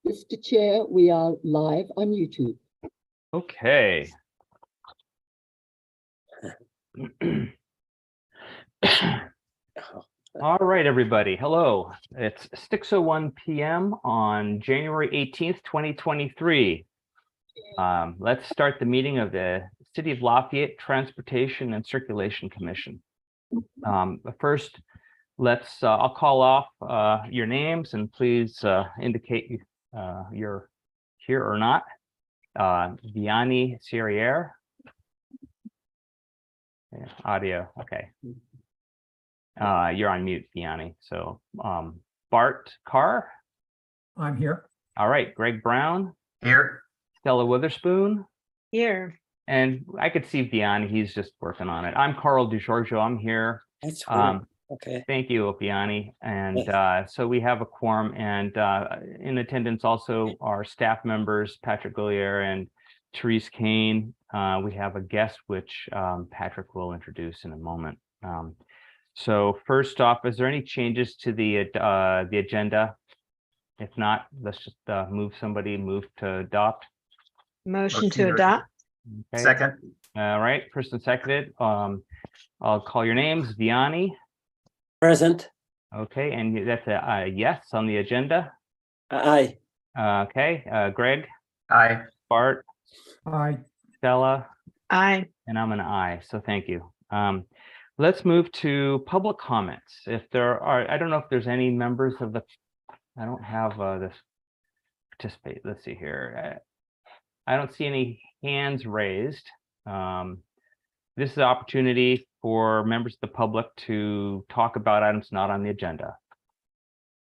Mr. Chair, we are live on YouTube. Okay. All right, everybody. Hello. It's 6:01 p.m. on January 18th, 2023. Let's start the meeting of the City of Lafayette Transportation and Circulation Commission. But first, I'll call off your names and please indicate you're here or not. Vianney Serriere. Yeah, audio, okay. You're on mute, Vianney. So Bart Carr. I'm here. All right, Greg Brown. Here. Stella Witherspoon. Here. And I could see Vianney, he's just working on it. I'm Carl DiGiorgio, I'm here. That's cool. Okay. Thank you, Vianney. And so we have a quorum, and in attendance also our staff members, Patrick Goulier and Therese Kane. We have a guest, which Patrick will introduce in a moment. So first off, is there any changes to the agenda? If not, let's just move to adopt. Motion to adopt. Okay. Second. All right, first and seconded. I'll call your names. Vianney. Present. Okay, and that's a yes on the agenda. Aye. Okay, Greg. Aye. Bart. Aye. Stella. Aye. And I'm an aye, so thank you. Let's move to public comments. If there are, I don't know if there's any members of the, I don't have this participate. Let's see here. I don't see any hands raised. This is the opportunity for members of the public to talk about items not on the agenda.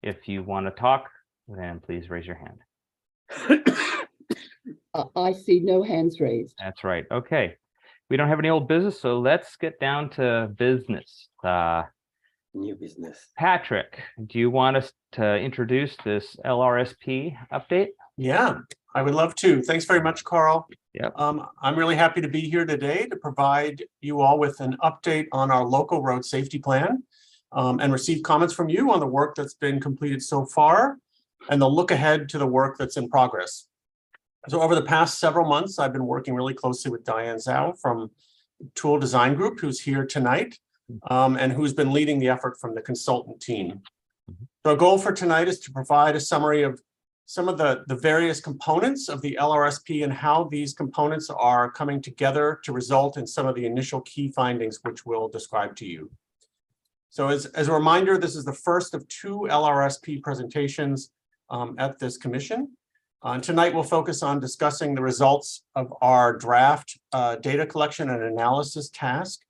If you want to talk, then please raise your hand. I see no hands raised. That's right. Okay. We don't have any old business, so let's get down to business. New business. Patrick, do you want us to introduce this LRSP update? Yeah, I would love to. Thanks very much, Carl. Yep. I'm really happy to be here today to provide you all with an update on our local road safety plan and receive comments from you on the work that's been completed so far and the look ahead to the work that's in progress. So over the past several months, I've been working really closely with Diane Zhao from Tool Design Group, who's here tonight, and who's been leading the effort from the consultant team. So our goal for tonight is to provide a summary of some of the various components of the LRSP and how these components are coming together to result in some of the initial key findings, which we'll describe to you. So as a reminder, this is the first of two LRSP presentations at this commission. Tonight, we'll focus on discussing the results of our draft data collection and analysis task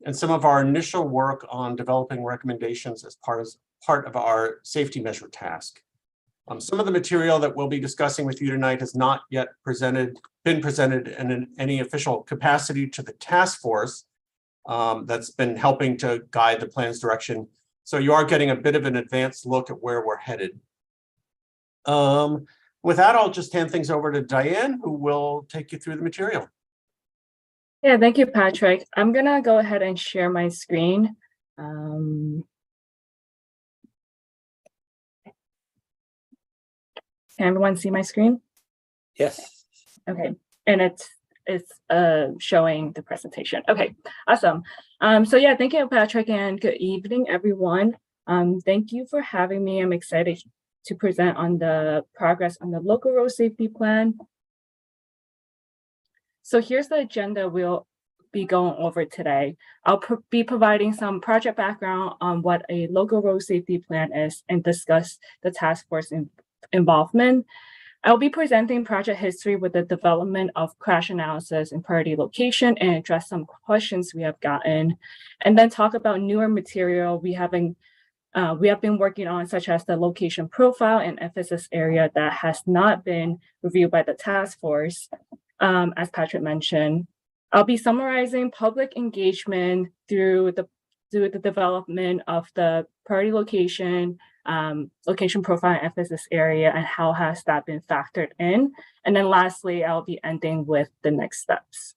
and some of our initial work on developing recommendations as part of our safety measure task. Some of the material that we'll be discussing with you tonight has not yet been presented in any official capacity to the task force that's been helping to guide the plan's direction. So you are getting a bit of an advanced look at where we're headed. With that, I'll just hand things over to Diane, who will take you through the material. Yeah, thank you, Patrick. I'm gonna go ahead and share my screen. Can everyone see my screen? Yes. Okay, and it's showing the presentation. Okay, awesome. So yeah, thank you, Patrick, and good evening, everyone. Thank you for having me. I'm excited to present on the progress on the local road safety plan. So here's the agenda we'll be going over today. I'll be providing some project background on what a local road safety plan is and discuss the task force involvement. I'll be presenting project history with the development of crash analysis and priority location and address some questions we have gotten, and then talk about newer material we have been working on, such as the location profile and emphasis area that has not been reviewed by the task force, as Patrick mentioned. I'll be summarizing public engagement through the development of the priority location, location profile and emphasis area, and how has that been factored in. And then lastly, I'll be ending with the next steps.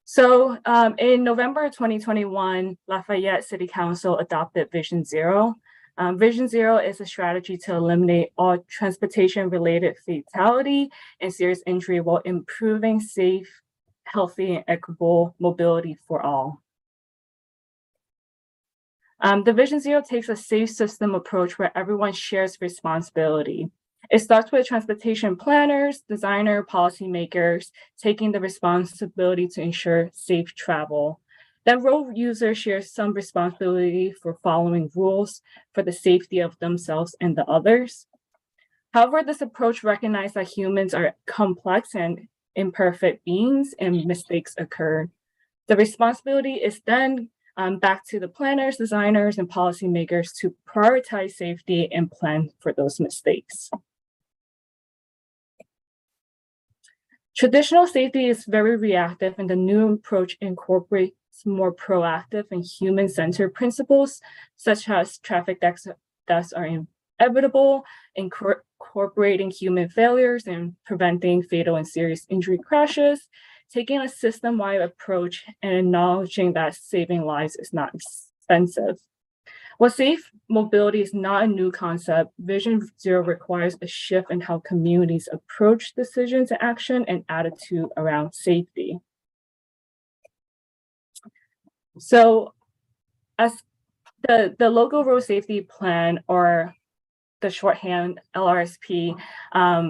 So in November 2021, Lafayette City Council adopted Vision Zero. Vision Zero is a strategy to eliminate all transportation-related fatality and serious injury while improving safe, healthy, and equitable mobility for all. The Vision Zero takes a safe system approach where everyone shares responsibility. It starts with transportation planners, designer, policymakers, taking the responsibility to ensure safe travel. Then road users share some responsibility for following rules for the safety of themselves and the others. However, this approach recognizes that humans are complex and imperfect beings and mistakes occur. The responsibility is then back to the planners, designers, and policymakers to prioritize safety and plan for those mistakes. Traditional safety is very reactive, and the new approach incorporates more proactive and human-centered principles, such as traffic deaths are inevitable, incorporating human failures and preventing fatal and serious injury crashes, taking a system-wide approach and acknowledging that saving lives is not expensive. While safe mobility is not a new concept, Vision Zero requires a shift in how communities approach decisions and action and attitude around safety. So as the Local Road Safety Plan, or the shorthand LRSP,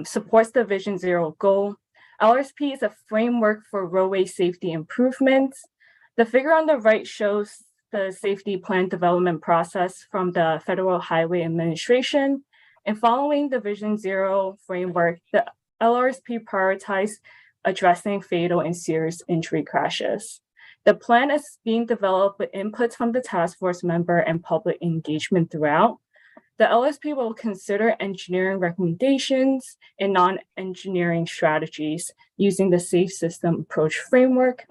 supports the Vision Zero goal. LRSP is a framework for roadway safety improvements. The figure on the right shows the safety plan development process from the Federal Highway Administration. And following the Vision Zero framework, the LRSP prioritized addressing fatal and serious injury crashes. The plan is being developed with inputs from the task force member and public engagement throughout. The LSP will consider engineering recommendations and non-engineering strategies using the Safe System Approach framework.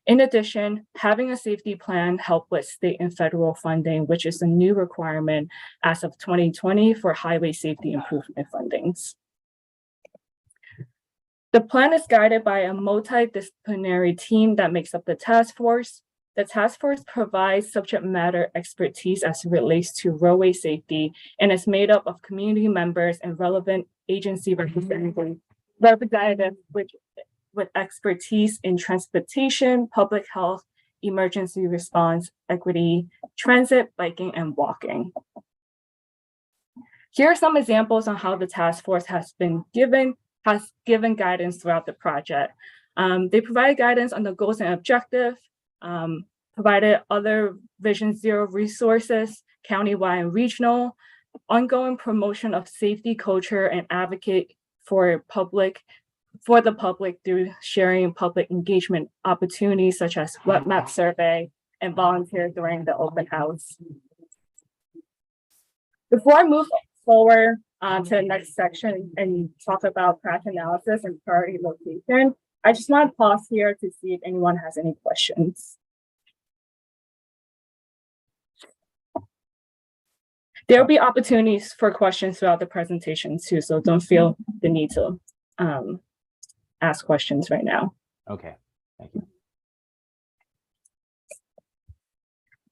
In addition, having a safety plan helps with state and federal funding, which is a new requirement as of 2020 for highway safety improvement fundings. The plan is guided by a multidisciplinary team that makes up the task force. The task force provides subject matter expertise as it relates to roadway safety and is made up of community members and relevant agency representatives with expertise in transportation, public health, emergency response, equity, transit, biking, and walking. Here are some examples on how the task force has given guidance throughout the project. They provide guidance on the goals and objectives, provided other Vision Zero resources, countywide and regional, ongoing promotion of safety culture, and advocate for the public through sharing public engagement opportunities such as web map survey and volunteer during the open house. Before I move forward to the next section and talk about crash analysis and priority location, I just want to pause here to see if anyone has any questions. There will be opportunities for questions throughout the presentation too, so don't feel the need to ask questions right now. Okay, thank you.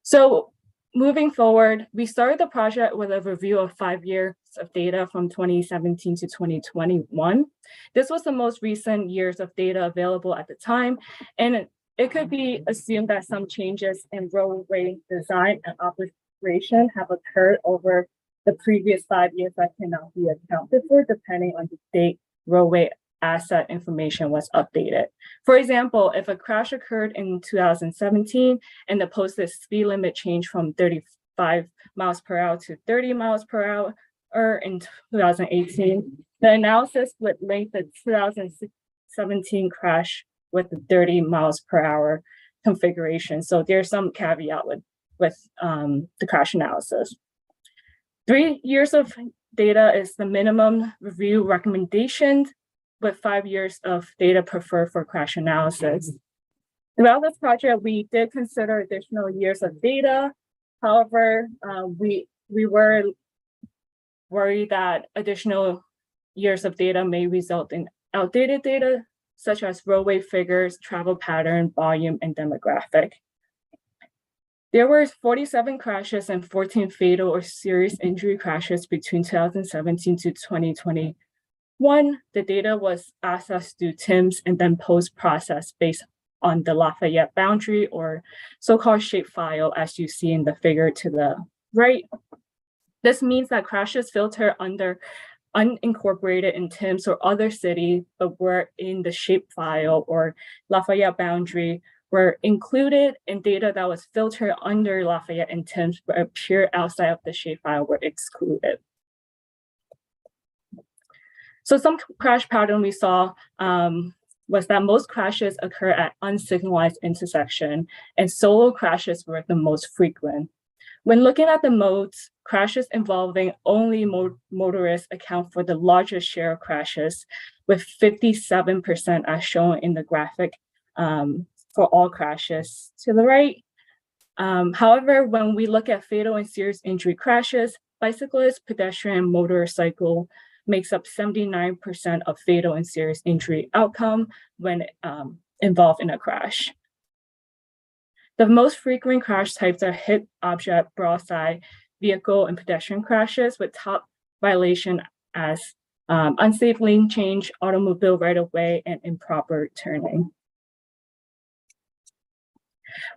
So moving forward, we started the project with a review of 5 years of data from 2017 to 2021. This was the most recent years of data available at the time, and it could be assumed that some changes in roadway design and operation have occurred over the previous 5 years that cannot be accounted for depending on the date roadway asset information was updated. For example, if a crash occurred in 2017 and the posted speed limit changed from 35 miles per hour to 30 miles per hour in 2018, the analysis would link the 2017 crash with the 30 miles per hour configuration. So there's some caveat with the crash analysis. 3 years of data is the minimum review recommendation, with 5 years of data preferred for crash analysis. Throughout this project, we did consider additional years of data. However, we were worried that additional years of data may result in outdated data, such as roadway figures, travel pattern, volume, and demographic. There were 47 crashes and 14 fatal or serious injury crashes between 2017 to 2021. The data was accessed through TIMS and then post-processed based on the Lafayette boundary or so-called shapefile, as you see in the figure to the right. This means that crashes filter under unincorporated in TIMS or other city, but were in the shapefile or Lafayette boundary were included, and data that was filtered under Lafayette and TIMS but appear outside of the shapefile were excluded. So some crash pattern we saw was that most crashes occur at unsignalized intersection, and solo crashes were the most frequent. When looking at the modes, crashes involving only motorists account for the largest share of crashes, with 57% as shown in the graphic for all crashes to the right. However, when we look at fatal and serious injury crashes, bicyclist, pedestrian, motorcycle makes up 79% of fatal and serious injury outcome when involved in a crash. The most frequent crash types are hit object, broadside, vehicle, and pedestrian crashes, with top violation as unsafe lane change, automobile right-of-way, and improper turning.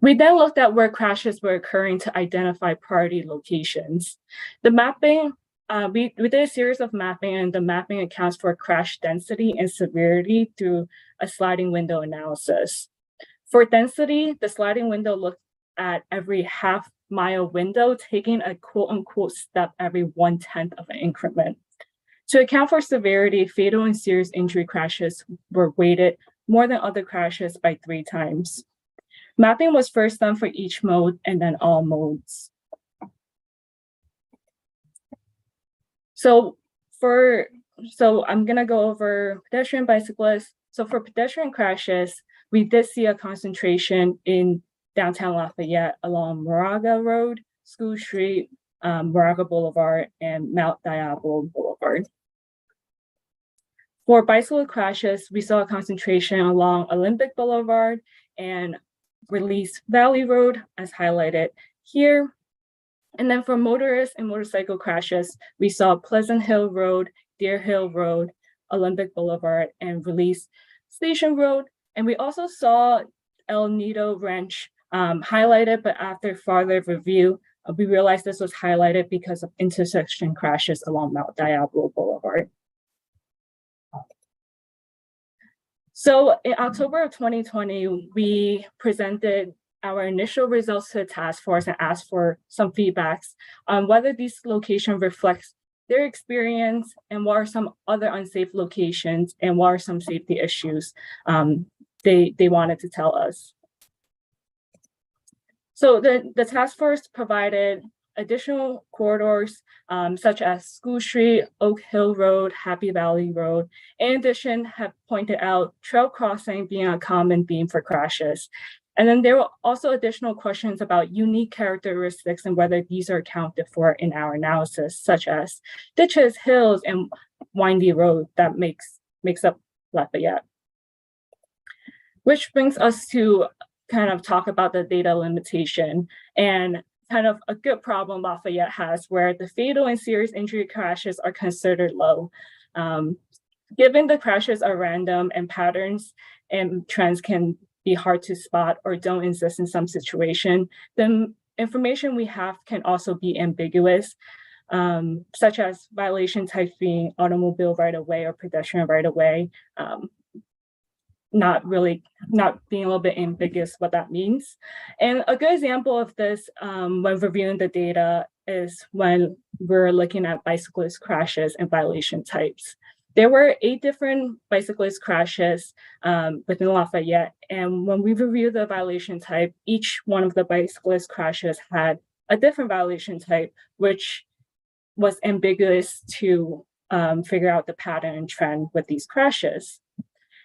We then looked at where crashes were occurring to identify priority locations. The mapping, we did a series of mapping, and the mapping accounts for crash density and severity through a sliding window analysis. For density, the sliding window looked at every half-mile window, taking a quote-unquote step every 1/10 of an increment. To account for severity, fatal and serious injury crashes were weighted more than other crashes by 3 times. Mapping was first done for each mode and then all modes. So I'm gonna go over pedestrian, bicyclists. So for pedestrian crashes, we did see a concentration in downtown Lafayette along Moraga Road, School Street, Moraga Boulevard, and Mount Diablo Boulevard. For bicycle crashes, we saw a concentration along Olympic Boulevard and Release Valley Road, as highlighted here. And then for motorists and motorcycle crashes, we saw Pleasant Hill Road, Deer Hill Road, Olympic Boulevard, and Release Station Road. And we also saw El Nido Ranch highlighted, but after further review, we realized this was highlighted because of intersection crashes along Mount Diablo Boulevard. So in October of 2020, we presented our initial results to the task force and asked for some feedbacks on whether these locations reflects their experience and what are some other unsafe locations and what are some safety issues they wanted to tell us. So the task force provided additional corridors such as School Street, Oak Hill Road, Happy Valley Road. In addition, have pointed out trail crossing being a common theme for crashes. And then there were also additional questions about unique characteristics and whether these are accounted for in our analysis, such as ditches, hills, and windy road that makes up Lafayette. Which brings us to kind of talk about the data limitation and kind of a good problem Lafayette has, where the fatal and serious injury crashes are considered low. Given the crashes are random and patterns and trends can be hard to spot or don't exist in some situation, the information we have can also be ambiguous, such as violation types being automobile right-of-way or pedestrian right-of-way, not being a little bit ambiguous what that means. And a good example of this when reviewing the data is when we're looking at bicyclist crashes and violation types. There were 8 different bicyclist crashes within Lafayette. And when we reviewed the violation type, each one of the bicyclist crashes had a different violation type, which was ambiguous to figure out the pattern and trend with these crashes.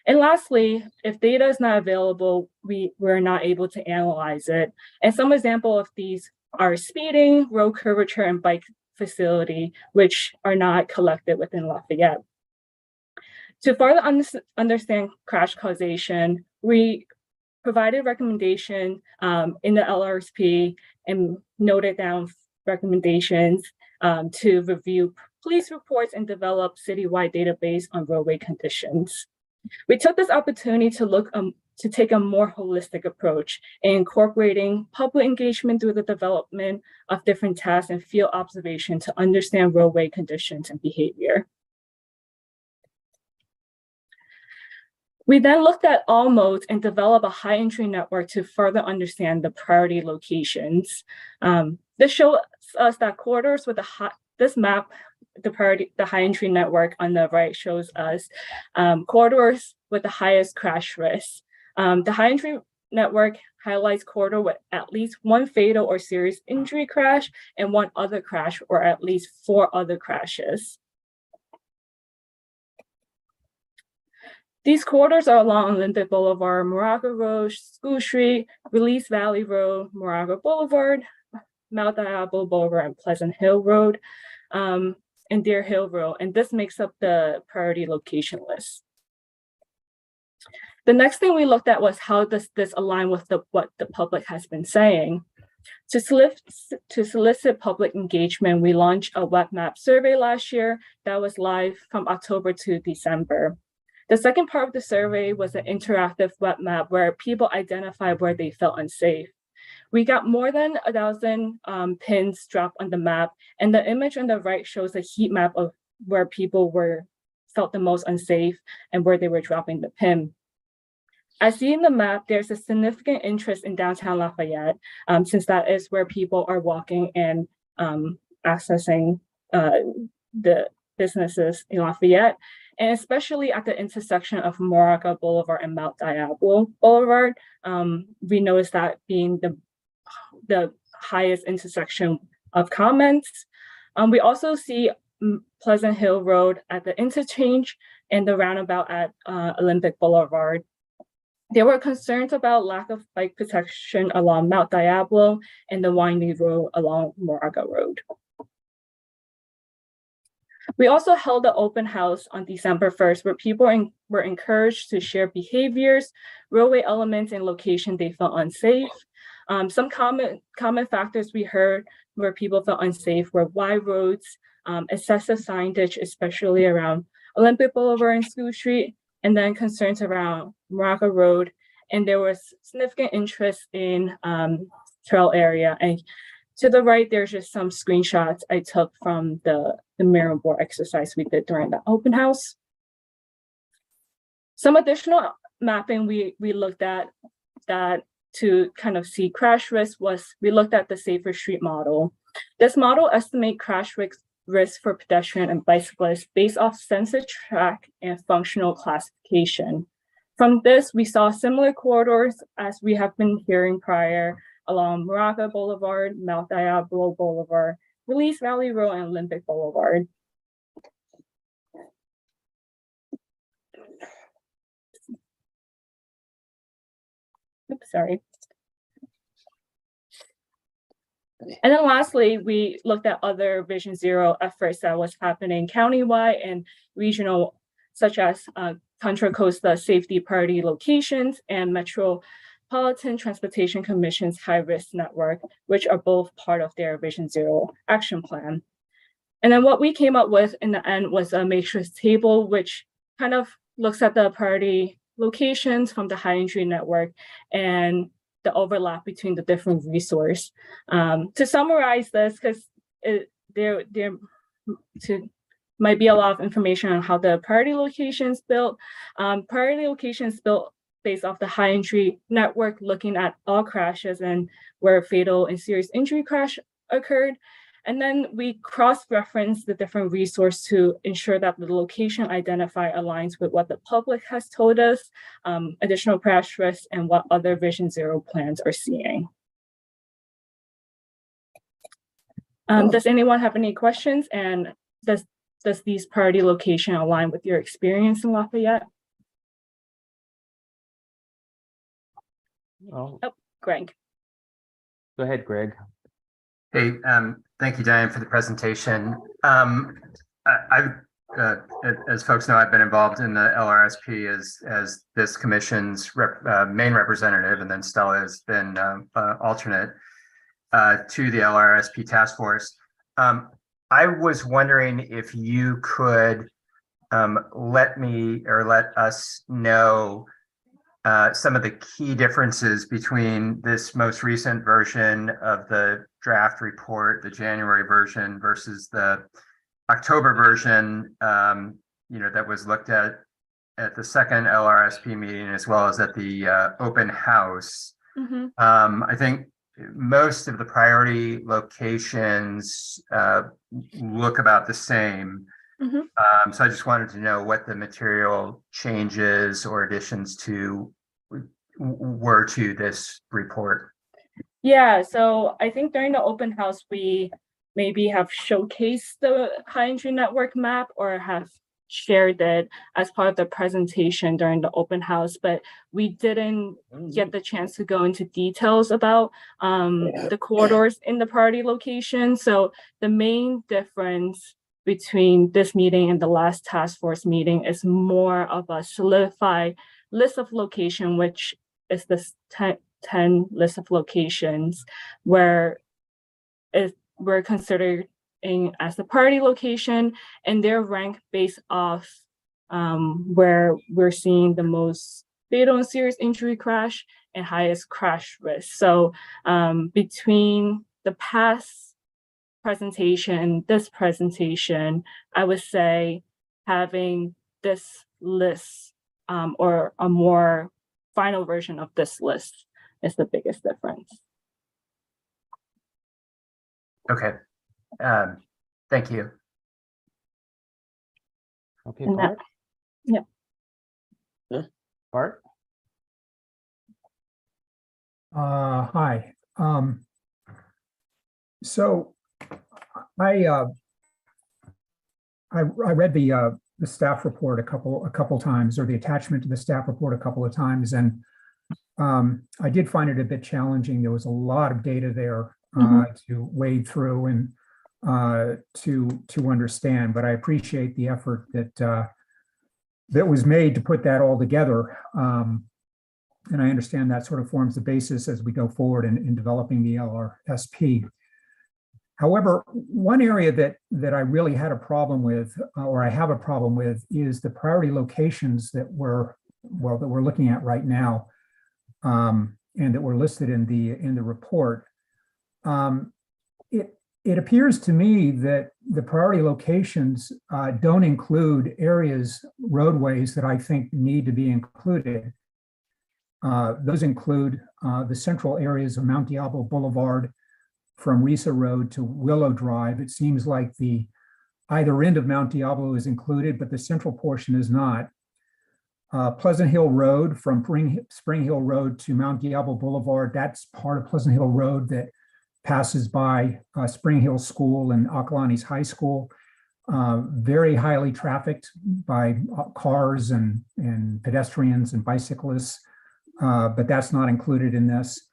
And lastly, if data is not available, we're not able to analyze it. And some example of these are speeding, road curvature, and bike facility, which are not collected within Lafayette. To further understand crash causation, we provided recommendation in the LRSP and noted down recommendations to review police reports and develop citywide database on roadway conditions. We took this opportunity to take a more holistic approach in incorporating public engagement through the development of different tasks and field observation to understand roadway conditions and behavior. We then looked at all modes and developed a high entry network to further understand the priority locations. This shows us that corridors with this map, the high entry network on the right shows us corridors with the highest crash risk. The high entry network highlights corridor with at least one fatal or serious injury crash and one other crash or at least 4 other crashes. These corridors are along Olympic Boulevard, Moraga Road, School Street, Release Valley Road, Moraga Boulevard, Mount Diablo Boulevard, and Pleasant Hill Road, and Deer Hill Road. And this makes up the priority location list. The next thing we looked at was how does this align with what the public has been saying. To solicit public engagement, we launched a web map survey last year that was live from October to December. The second part of the survey was an interactive web map where people identified where they felt unsafe. We got more than 1,000 pins dropped on the map, and the image on the right shows a heat map of where people felt the most unsafe and where they were dropping the pin. As seen in the map, there's a significant interest in downtown Lafayette, since that is where people are walking and accessing the businesses in Lafayette, and especially at the intersection of Moraga Boulevard and Mount Diablo Boulevard. We noticed that being the highest intersection of comments. We also see Pleasant Hill Road at the interchange and the roundabout at Olympic Boulevard. There were concerns about lack of bike protection along Mount Diablo and the winding road along Moraga Road. We also held an open house on December 1st where people were encouraged to share behaviors, roadway elements, and location they felt unsafe. Some common factors we heard where people felt unsafe were wide roads, excessive signage, especially around Olympic Boulevard and School Street, and then concerns around Moraga Road. And there was significant interest in trail area. And to the right, there's just some screenshots I took from the mirror board exercise we did during the open house. Some additional mapping we looked at that to kind of see crash risk was we looked at the Safer Street model. This model estimates crash risk for pedestrian and bicyclists based off sensor track and functional classification. From this, we saw similar corridors as we have been hearing prior along Moraga Boulevard, Mount Diablo Boulevard, Release Valley Road, and Olympic Boulevard. Oops, sorry. And then lastly, we looked at other Vision Zero efforts that was happening countywide and regional, such as Contra Costa Safety Priority Locations and Metropolitan Transportation Commission's High Risk Network, which are both part of their Vision Zero action plan. And then what we came up with in the end was a matrix table, which kind of looks at the priority locations from the high entry network and the overlap between the different resources. To summarize this, because there might be a lot of information on how the priority locations built. Priority locations built based off the high entry network, looking at all crashes and where fatal and serious injury crash occurred. And then we cross-reference the different resources to ensure that the location identified aligns with what the public has told us, additional crash risks, and what other Vision Zero plans are seeing. Does anyone have any questions? And does these priority location align with your experience in Lafayette? Oh, Greg. go ahead, Greg. Hey, thank you, Diane, for the presentation. I as folks know, I've been involved in the LRSP as this commission's main representative, and then Stella has been alternate to the LRSP task force. I was wondering if you could let me or let us know some of the key differences between this most recent version of the draft report, the January version, versus the October version, that was looked at the second LRSP meeting, as well as at the open house. Mhm. I think most of the priority locations look about the same. Mhm. So I just wanted to know what the material changes or additions were to this report. Yeah, so I think during the open house, we maybe have showcased the high entry network map or have shared it as part of the presentation during the open house, but we didn't get the chance to go into details about the corridors in the priority location. So the main difference between this meeting and the last task force meeting is more of a solidified list of location, which is this 10 list of locations where we're considering as the priority location, and they're ranked based off where we're seeing the most fatal and serious injury crash and highest crash risk. So between the past presentation and this presentation, I would say having this list or a more final version of this list is the biggest difference. Okay. Thank you. Okay, And that- Bart? yeah. Bart? Hi. So I read the staff report a couple times, or the attachment to the staff report a couple of times, and I did find it a bit challenging. There was a lot of data there to wade through and to understand, but I appreciate the effort that was made to put that all together. And I understand that sort of forms the basis as we go forward in developing the LRSP. However, one area that I really had a problem with, or I have a problem with, is the priority locations that we're looking at right now, and that were listed in the report. It appears to me that the priority locations don't include areas, roadways that I think need to be included. Those include the central areas of Mount Diablo Boulevard from Risa Road to Willow Drive. It seems like either end of Mount Diablo is included, but the central portion is not. Pleasant Hill Road from Spring Hill Road to Mount Diablo Boulevard, that's part of Pleasant Hill Road that passes by Spring Hill School and Acalanes High School. Very highly trafficked by cars and pedestrians and bicyclists, but that's not included in this.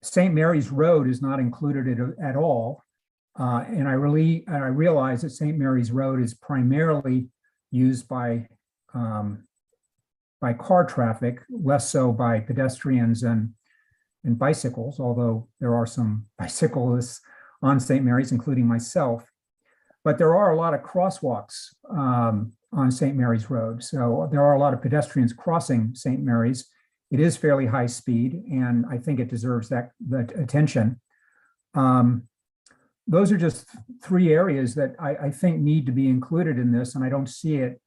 St. Mary's Road is not included at all. And I realize that St. Mary's Road is primarily used by car traffic, less so by pedestrians and bicycles, although there are some bicyclists on St. Mary's, including myself. But there are a lot of crosswalks on St. Mary's Road. So there are a lot of pedestrians crossing St. Mary's. It is fairly high speed, and I think it deserves that attention. Those are just three areas that I think need to be included in this, and I don't see it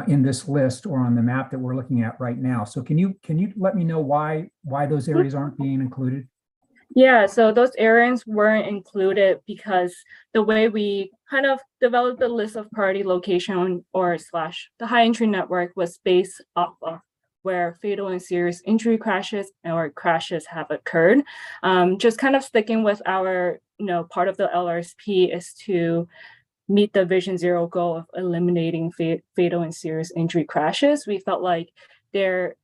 in this list or on the map that we're looking at right now. So can you let me know why those areas aren't being included? Yeah, so those areas weren't included because the way we kind of developed the list of priority location or / the high entry network was based off of where fatal and serious injury crashes or crashes have occurred. Just kind of sticking with our, part of the LRSP is to meet the Vision Zero goal of eliminating fatal and serious injury crashes. We felt like there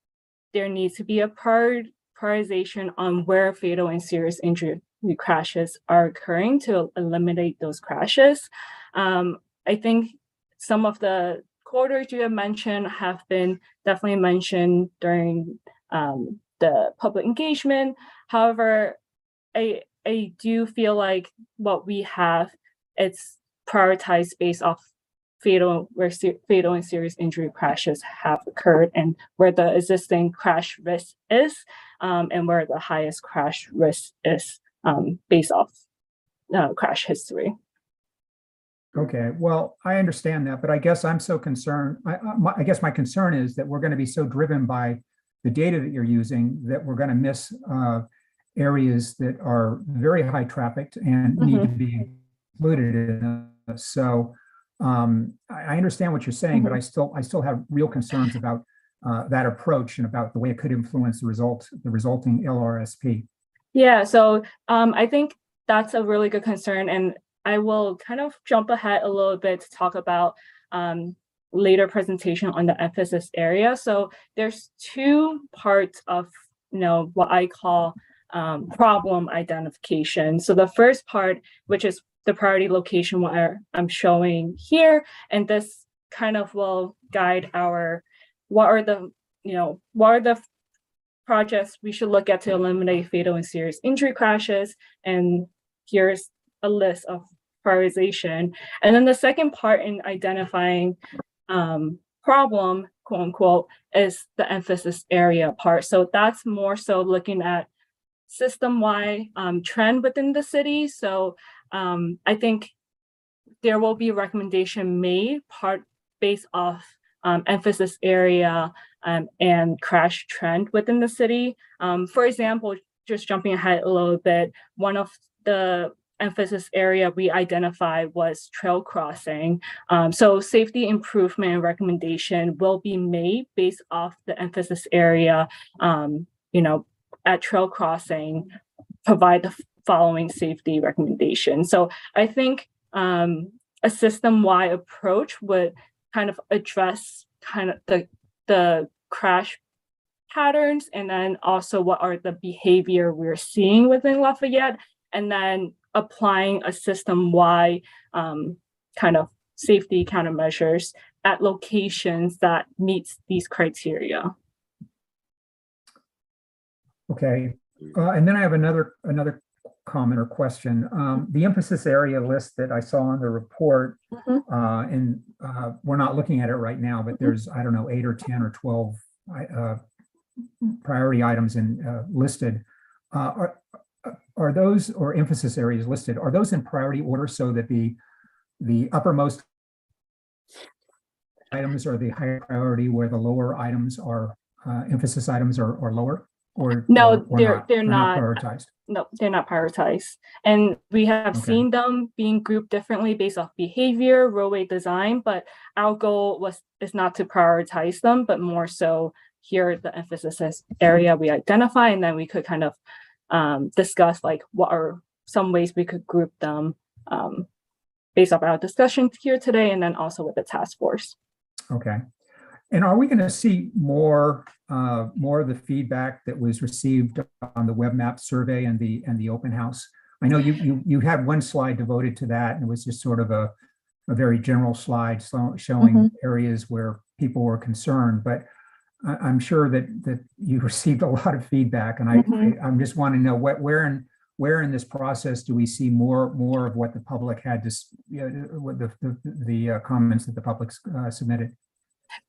needs to be a prioritization on where fatal and serious injury crashes are occurring to eliminate those crashes. I think some of the corridors you have mentioned have been definitely mentioned during the public engagement. However, I do feel like what we have, it's prioritized based off where fatal and serious injury crashes have occurred and where the existing crash risk is, and where the highest crash risk is based off crash history. Okay, well, I understand that, but I guess I'm so concerned. I guess my concern is that we're going to be so driven by the data that you're using that we're going to miss areas that are very high trafficked and need to be included in this. So I understand what you're saying, but I still have real concerns about that approach and about the way it could influence the resulting LRSP. Yeah, so I think that's a really good concern, and I will kind of jump ahead a little bit to talk about later presentation on the emphasis area. So there's two parts of what I call problem identification. So the first part, which is the priority location, where I'm showing here, and this kind of will guide what are the projects we should look at to eliminate fatal and serious injury crashes, and here's a list of prioritization. And then the second part in identifying problem, quote unquote, is the emphasis area part. So that's more so looking at system-wide trend within the city. So I think there will be a recommendation made based off emphasis area and crash trend within the city. For example, just jumping ahead a little bit, one of the emphasis area we identified was trail crossing. So safety improvement and recommendation will be made based off the emphasis area, at trail crossing, provide the following safety recommendations. So I think a system-wide approach would kind of address kind of the crash patterns, and then also what are the behavior we're seeing within Lafayette, and then applying a system-wide kind of safety countermeasures at locations that meets these criteria. Okay, and then I have another comment or question. The emphasis area list that I saw in the report, and we're not looking at it right now, but there's, I don't know, 8 or 10 or 12 priority items listed. Are those, or emphasis areas listed, are those in priority order so that the uppermost items are the higher priority, where the lower items are emphasis items are lower? Or no, or they're not prioritized. No, they're not prioritized. And we have seen them being grouped differently based off behavior, roadway design, but our goal is not to prioritize them, but more so here the emphasis area we identify, and then we could kind of discuss like what are some ways we could group them based off our discussion here today, and then also with the task force. Okay. And are we going to see more of the feedback that was received on the web map survey and the open house? I know you had one slide devoted to that, and it was just sort of a very general slide showing areas where people were concerned. But I'm sure that you received a lot of feedback, and I'm just wanting to know where in this process do we see more of what the public had to, what the comments that the public submitted.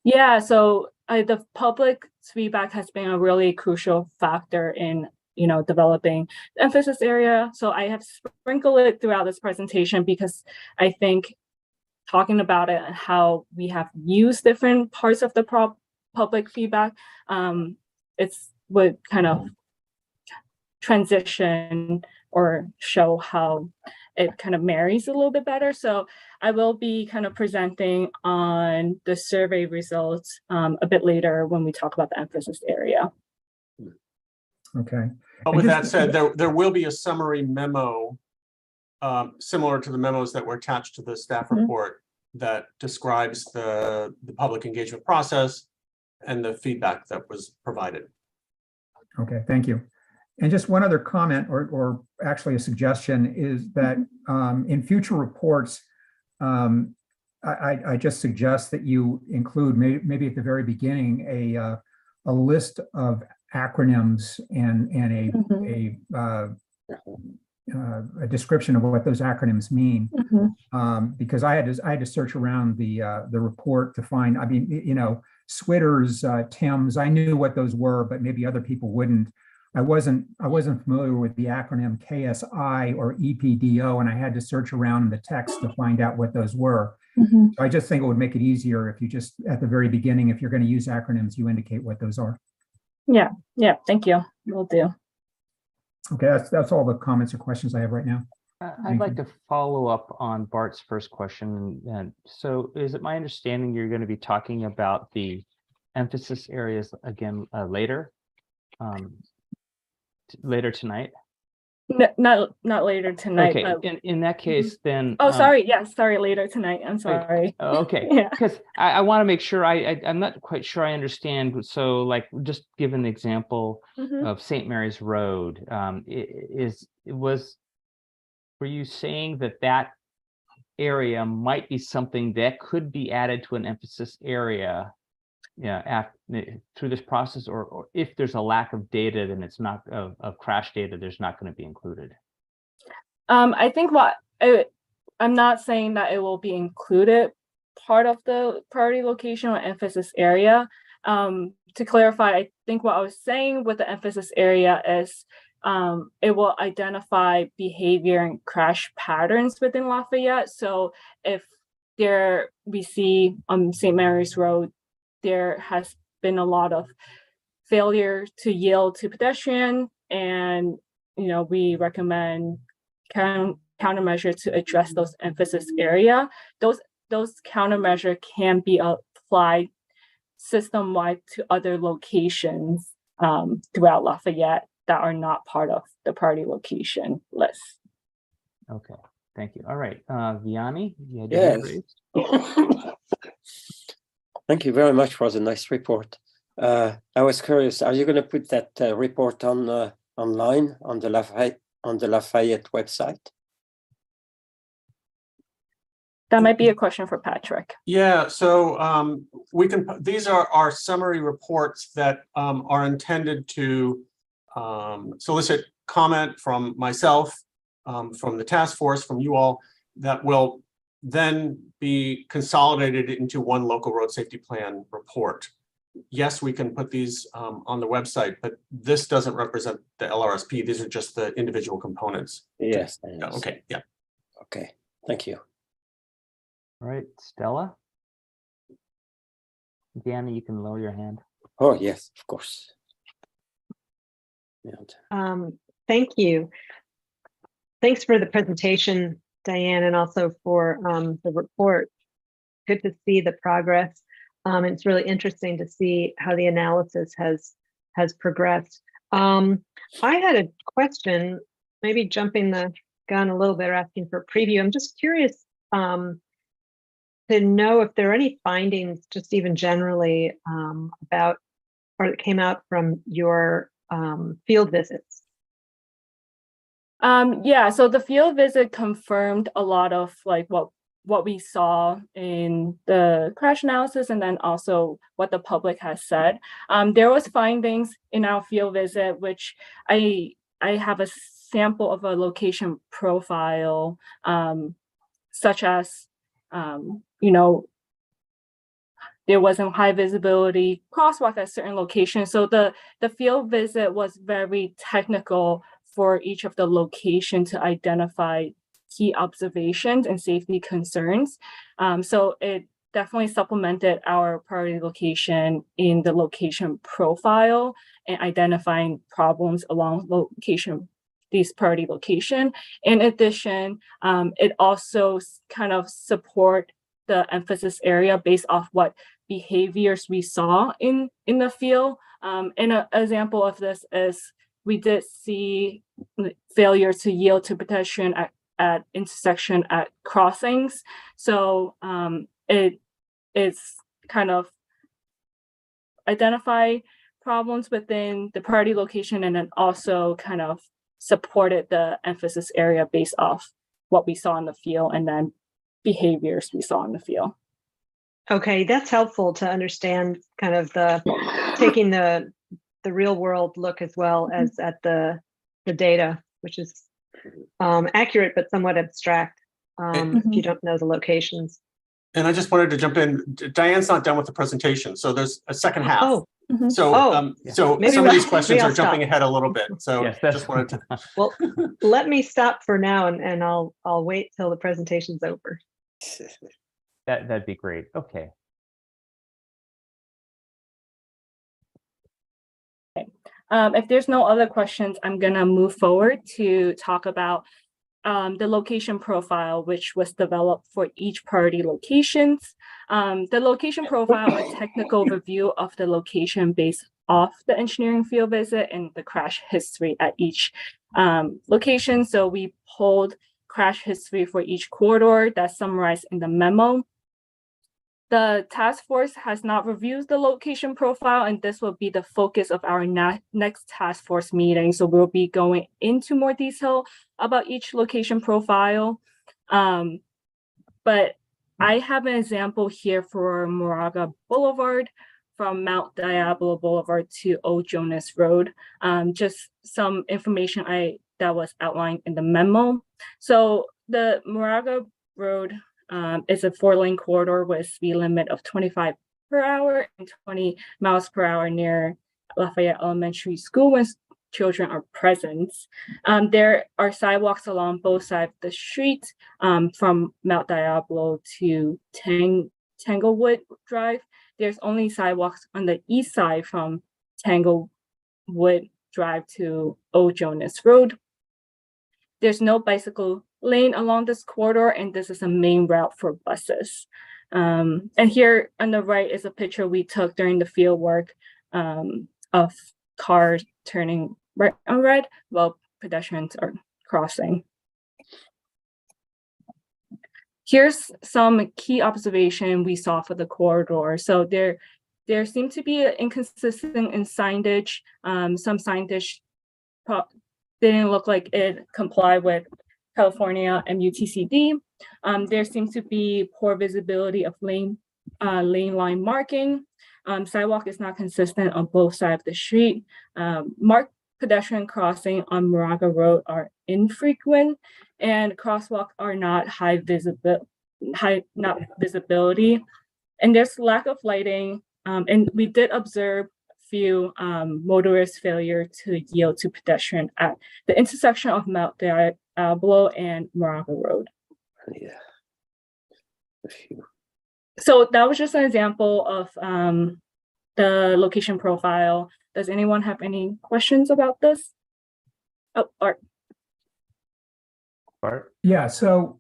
Yeah, so the public feedback has been a really crucial factor in developing the emphasis area. So I have sprinkled it throughout this presentation because I think talking about it and how we have used different parts of the public feedback, it's would kind of transition or show how it kind of marries a little bit better. So I will be kind of presenting on the survey results a bit later when we talk about the emphasis area. Okay. But with that said, there will be a summary memo similar to the memos that were attached to the staff report that describes the public engagement process and the feedback that was provided. Okay, thank you. And just one other comment, or actually a suggestion, is that in future reports, I just suggest that you include maybe at the very beginning a list of acronyms and a description of what those acronyms mean. Because I had to search around the report to find. I mean, you know, SWITRs, TIMS. I knew what those were, but maybe other people wouldn't. I wasn't familiar with the acronym KSI or EPDO, and I had to search around in the text to find out what those were. So I just think it would make it easier if you just, at the very beginning, if you're going to use acronyms, you indicate what those are. Yeah, thank you. Will do. Okay, that's all the comments or questions I have right now. I'd like to follow up on Bart's first question. And so is it my understanding you're going to be talking about the emphasis areas again later? Later tonight? Not later tonight. Okay, but- in that case, then. Oh, sorry. Yes, sorry. Later tonight. I'm sorry. Okay, Yeah. because I want to make sure I'm not quite sure I understand. So, like, just give an example of St. Mary's Road. Were you saying that area might be something that could be added to an emphasis area? Yeah, through this process, or if there's a lack of data, then it's not of crash data, there's not going to be included. I think I'm not saying that it will be included part of the priority location or emphasis area. To clarify, I think what I was saying with the emphasis area is it will identify behavior and crash patterns within Lafayette. So if we see on St. Mary's Road, there has been a lot of failure to yield to pedestrian, and we recommend countermeasure to address those emphasis area. Those countermeasure can be applied system-wide to other locations throughout Lafayette that are not part of the priority location list. Okay, thank you. All right, Vianney, you had Yes. your hand raised? Thank you very much for the nice report. I was curious, are you going to put that report on online on the Lafayette website? That might be a question for Patrick. Yeah, so these are our summary reports that are intended to solicit comment from myself, from the task force, from you all, that will then be consolidated into one local road safety plan report. Yes, we can put these on the website, but this doesn't represent the LRSP. These are just the individual components. Yes. Okay, yeah. Okay, thank you. All right, Stella? Vianney, you can lower your hand. Oh, yes, of course. Yeah. Thank you. Thanks for the presentation, Diane, and also for the report. Good to see the progress. It's really interesting to see how the analysis has progressed. I had a question, maybe jumping the gun a little bit, or asking for a preview. I'm just curious to know if there are any findings, just even generally, about or that came out from your field visits. Yeah, so the field visit confirmed a lot of like what we saw in the crash analysis, and then also what the public has said. There was findings in our field visit, which I have a sample of a location profile, such as there wasn't high visibility crosswalk at certain locations. So the field visit was very technical for each of the location to identify key observations and safety concerns. So it definitely supplemented our priority location in the location profile and identifying problems along these priority location. In addition, it also kind of support the emphasis area based off what behaviors we saw in the field. And an example of this is we did see failure to yield to pedestrian at intersection at crossings. So it's kind of identify problems within the priority location, and then also kind of supported the emphasis area based off what we saw in the field, and then behaviors we saw in the field. Okay, that's helpful to understand kind of taking the real world look as well as at the data, which is accurate but somewhat abstract if you don't know the locations. And I just wanted to jump in. Diane's not done with the presentation, so there's a second half. Oh, So, so Maybe some of these maybe questions I'll are jumping stop. ahead a little bit. So Yes, that's just wanted to. well, let me stop for now and I'll wait till the presentation's over. that'd be great. Okay. If there's no other questions, I'm gonna move forward to talk about the location profile, which was developed for each priority locations. The location profile, a technical review of the location based off the engineering field visit and the crash history at each location. So we pulled crash history for each corridor that's summarized in the memo. The task force has not reviewed the location profile, and this will be the focus of our next task force meeting. So we'll be going into more detail about each location profile. But I have an example here for Moraga Boulevard from Mount Diablo Boulevard to Old Jonas Road. Just some information that was outlined in the memo. So the Moraga Road is a 4-lane corridor with a speed limit of 25 per hour and 20 miles per hour near Lafayette Elementary School when children are present. There are sidewalks along both sides of the street from Mount Diablo to Tanglewood Drive. There's only sidewalks on the east side from Tanglewood Drive to Old Jonas Road. There's no bicycle lane along this corridor, and this is a main route for buses. And here on the right is a picture we took during the field work of cars turning right on red while pedestrians are crossing. Here's some key observation we saw for the corridor. So there seemed to be an inconsistency in signage. Some signage didn't look like it complied with California MUTCD. There seems to be poor visibility of lane line marking. Sidewalk is not consistent on both sides of the street. Marked pedestrian crossing on Moraga Road are infrequent, and crosswalk are not high visibility. And there's lack of lighting. And we did observe few motorist failure to yield to pedestrian at the intersection of Mount Diablo and Moraga Road. Yeah. So that was just an example of the location profile. Does anyone have any questions about this? Oh, Art. Bart? Yeah, so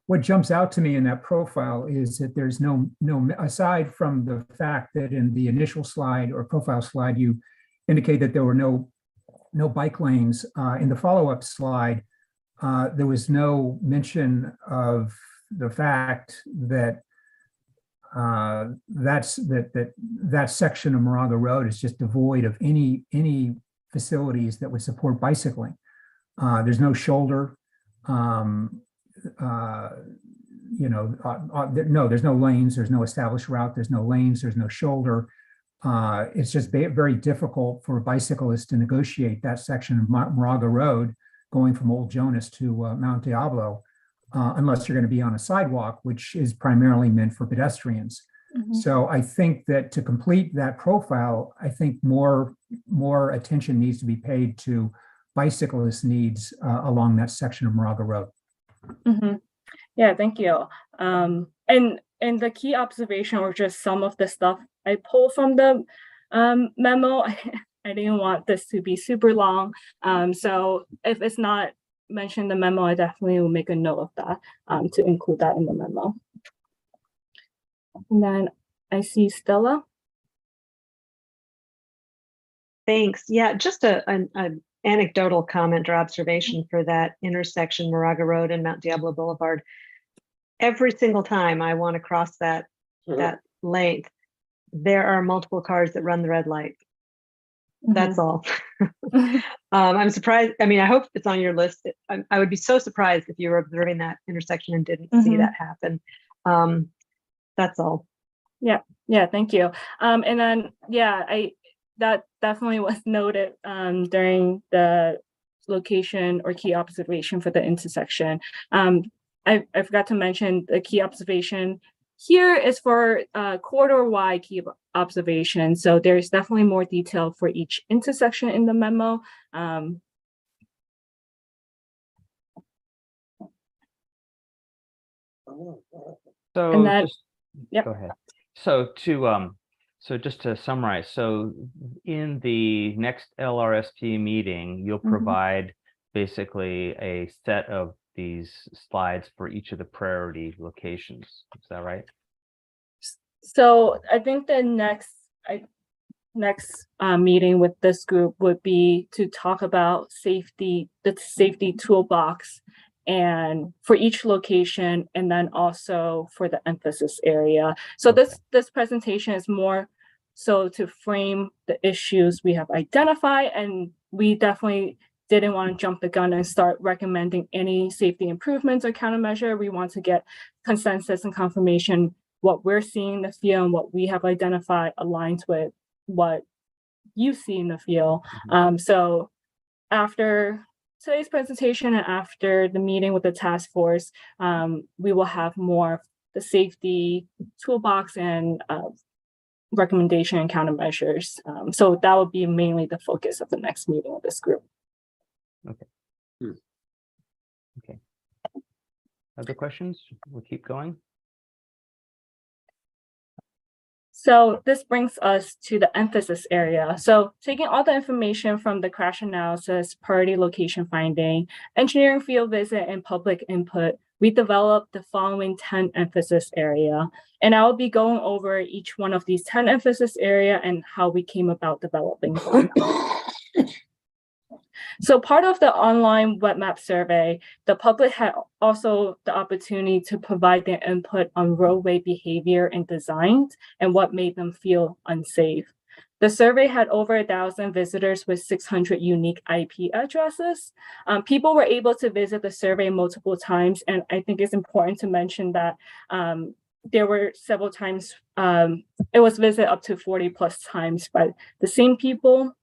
what jumps out to me in that profile is that there's no, aside from the fact that in the initial slide or profile slide, you indicate that there were no bike lanes. In the follow-up slide, there was no mention of the fact that that section of Moraga Road is just devoid of any facilities that would support bicycling. There's no shoulder. No, there's no lanes, there's no established route, there's no lanes, there's no shoulder. It's just very difficult for bicyclists to negotiate that section of Moraga Road going from Old Jonas to Mount Diablo, unless you're going to be on a sidewalk, which is primarily meant for pedestrians. Mm-hmm. So I think that to complete that profile, I think more attention needs to be paid to bicyclist needs along that section of Moraga Road. Mm-hmm. Yeah, thank you. And the key observation or just some of the stuff I pulled from the memo. I didn't want this to be super long. So if it's not mentioned in the memo, I definitely will make a note of that to include that in the memo. And then I see Stella. Thanks. Yeah, just an anecdotal comment or observation for that intersection, Moraga Road and Mount Diablo Boulevard. Every single time I want to cross that length, there are multiple cars that run the red light. That's all. I'm surprised. I mean, I hope it's on your list. I would be so surprised if you were observing that intersection and didn't see that happen. That's all. Yeah, thank you. And then, yeah, that definitely was noted during the location or key observation for the intersection. I forgot to mention the key observation here is for corridor-wide key observation. So there's definitely more detail for each intersection in the memo. So And that- just, yep. go ahead. So so just to summarize, so in the next LRSP meeting, you'll provide basically a set of these slides for each of the priority locations. Is that right? So I think the next meeting with this group would be to talk about the safety toolbox, and for each location, and then also for the emphasis area. So Okay. this presentation is more so to frame the issues we have identified, and we definitely didn't want to jump the gun and start recommending any safety improvements or countermeasure. We want to get consensus and confirmation what we're seeing in the field and what we have identified aligns with what you see in the field. So after today's presentation and after the meeting with the task force, we will have more of the safety toolbox and recommendation and countermeasures. So that would be mainly the focus of the next meeting with this group. Okay. Okay. Other questions? We'll keep going. So this brings us to the emphasis area. So taking all the information from the crash analysis, priority location finding, engineering field visit, and public input, we developed the following 10 emphasis area. And I will be going over each one of these 10 emphasis area and how we came about developing them. So part of the online web map survey, the public had also the opportunity to provide their input on roadway behavior and designs and what made them feel unsafe. The survey had over 1,000 visitors with 600 unique IP addresses. People were able to visit the survey multiple times, and I think it's important to mention that there were several times, it was visited up to 40 plus times by the same people.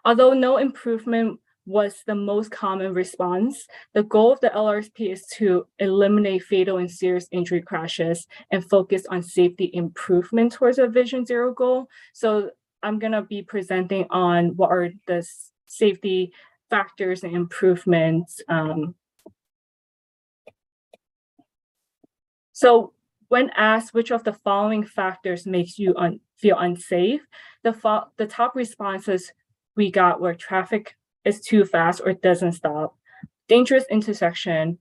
Although no improvement was the most common response, the goal of the LRSP is to eliminate fatal and serious injury crashes and focus on safety improvement towards a Vision Zero goal. So I'm going to be presenting on what are the safety factors and improvements. So when asked which of the following factors makes you feel unsafe, the top responses we got were traffic is too fast or doesn't stop, dangerous intersection,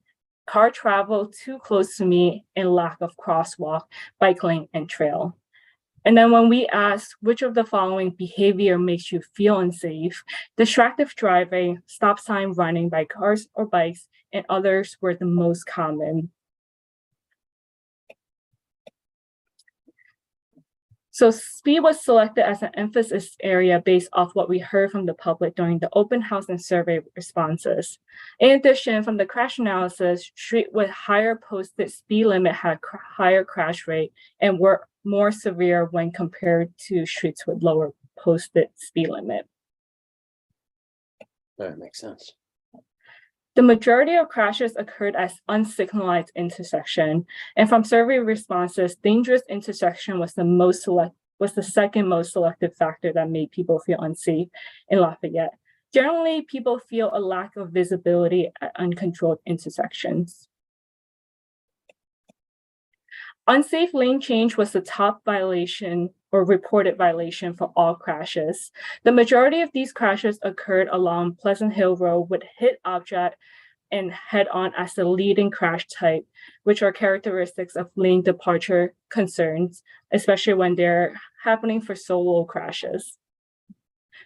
car travel too close to me, and lack of crosswalk, bike lane, and trail. And then when we asked which of the following behavior makes you feel unsafe, distracted driving, stop sign running by cars or bikes, and others were the most common. So speed was selected as an emphasis area based off what we heard from the public during the open house and survey responses. In addition, from the crash analysis, street with higher posted speed limit had higher crash rate and were more severe when compared to streets with lower posted speed limit. That makes sense. The majority of crashes occurred as unsignalized intersection, and from survey responses, dangerous intersection was the second most selected factor that made people feel unsafe in Lafayette. Generally, people feel a lack of visibility at uncontrolled intersections. Unsafe lane change was the top violation or reported violation for all crashes. The majority of these crashes occurred along Pleasant Hill Road with hit object and head-on as the leading crash type, which are characteristics of lane departure concerns, especially when they're happening for solo crashes.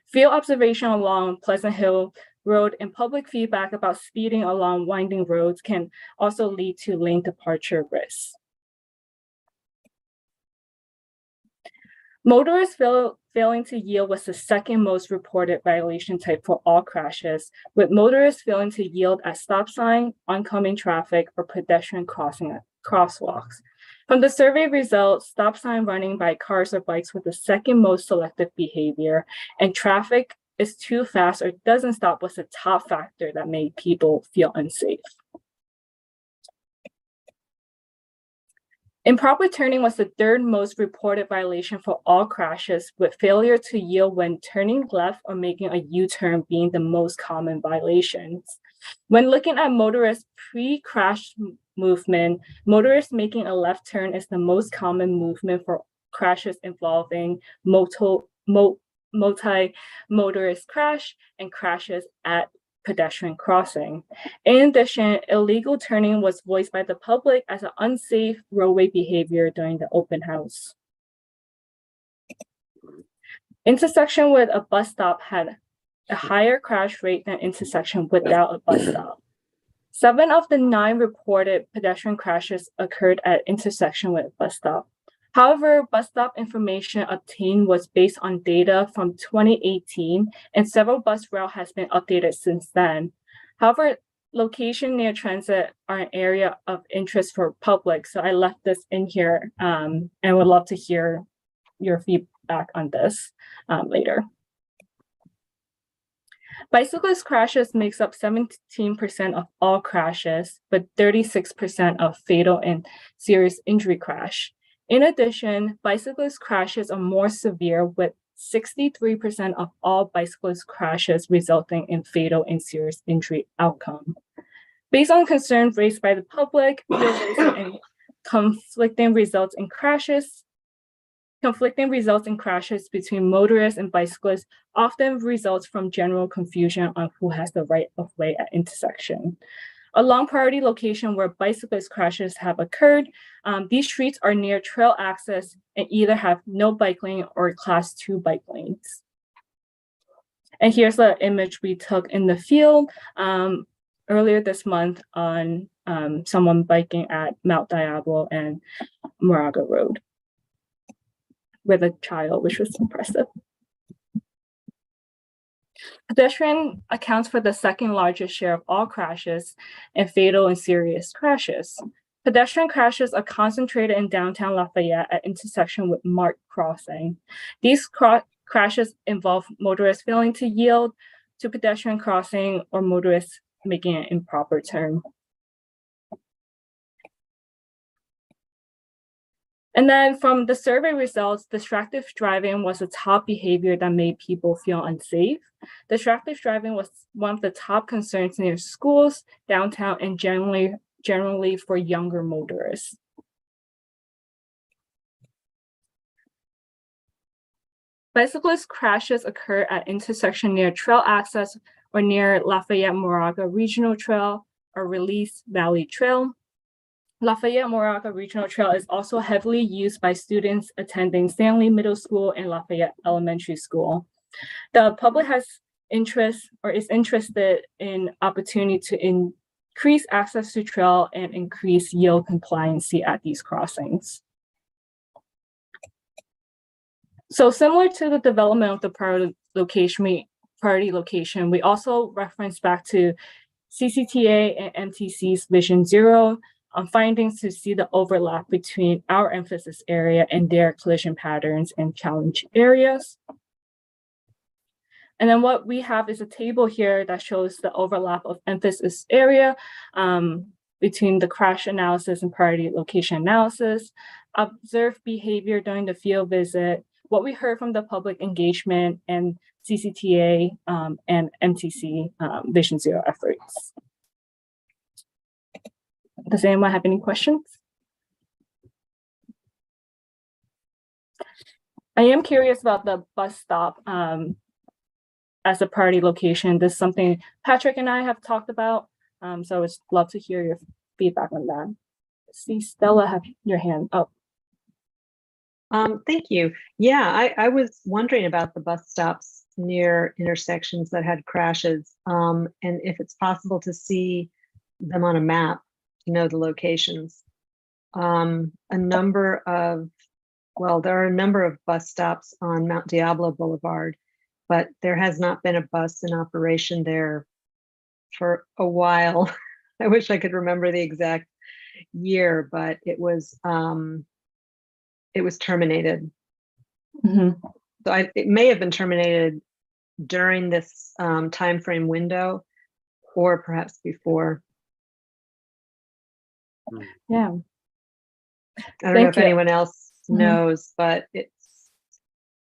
Field observation along Pleasant Hill Road and public feedback about speeding along winding roads can also lead to lane departure risks. Motorists failing to yield was the second most reported violation type for all crashes, with motorists failing to yield at stop sign, oncoming traffic, or pedestrian crossing at crosswalks. From the survey results, stop sign running by cars or bikes was the second most selective behavior, and traffic is too fast or doesn't stop was the top factor that made people feel unsafe. Improper turning was the third most reported violation for all crashes, with failure to yield when turning left or making a U-turn being the most common violations. When looking at motorists' pre-crash movement, motorists making a left turn is the most common movement for crashes involving multi-motorist crash and crashes at pedestrian crossing. In addition, illegal turning was voiced by the public as an unsafe roadway behavior during the open house. Intersection with a bus stop had a higher crash rate than intersection without a bus stop. 7 of the 9 reported pedestrian crashes occurred at intersection with a bus stop. However, bus stop information obtained was based on data from 2018, and several bus routes has been updated since then. However, location near transit are an area of interest for public, so I left this in here and would love to hear your feedback on this later. Bicyclist crashes makes up 17% of all crashes, but 36% of fatal and serious injury crash. In addition, bicyclist crashes are more severe, with 63% of all bicyclist crashes resulting in fatal and serious injury outcome. Based on concerns raised by the public, and conflicting results in crashes between motorists and bicyclists often results from general confusion on who has the right of way at intersection. Along priority location where bicyclist crashes have occurred, these streets are near trail access and either have no bike lane or class 2 bike lanes. And here's the image we took in the field earlier this month on someone biking at Mount Diablo and Moraga Road with a child, which was impressive. Pedestrian accounts for the second largest share of all crashes and fatal and serious crashes. Pedestrian crashes are concentrated in downtown Lafayette at intersection with Mart Crossing. These crashes involve motorists failing to yield to pedestrian crossing or motorists making an improper turn. And then from the survey results, distracted driving was the top behavior that made people feel unsafe. Distracted driving was one of the top concerns near schools, downtown, and generally for younger motorists. Bicyclist crashes occur at intersection near trail access or near Lafayette Moraga Regional Trail or Release Valley Trail. Lafayette Moraga Regional Trail is also heavily used by students attending Stanley Middle School and Lafayette Elementary School. The public has interest or is interested in opportunity to increase access to trail and increase yield compliancy at these crossings. So similar to the development of the priority location, we also reference back to CCTA and MTC's Vision Zero on findings to see the overlap between our emphasis area and their collision patterns and challenge areas. And then what we have is a table here that shows the overlap of emphasis area between the crash analysis and priority location analysis, observed behavior during the field visit, what we heard from the public engagement, and CCTA and MTC Vision Zero efforts. Does anyone have any questions? I am curious about the bus stop as a priority location. This is something Patrick and I have talked about, so I would love to hear your feedback on that. See, Stella, have your hand up. Thank you. Yeah, I was wondering about the bus stops near intersections that had crashes, and if it's possible to see them on a map to know the locations. A number of well, there are a number of bus stops on Mount Diablo Boulevard, but there has not been a bus in operation there for a while. I wish I could remember the exact year, but it was terminated. Mhm. So it may have been terminated during this timeframe window, or perhaps before. Yeah. I don't know Thank if you. anyone else Mhm. knows, but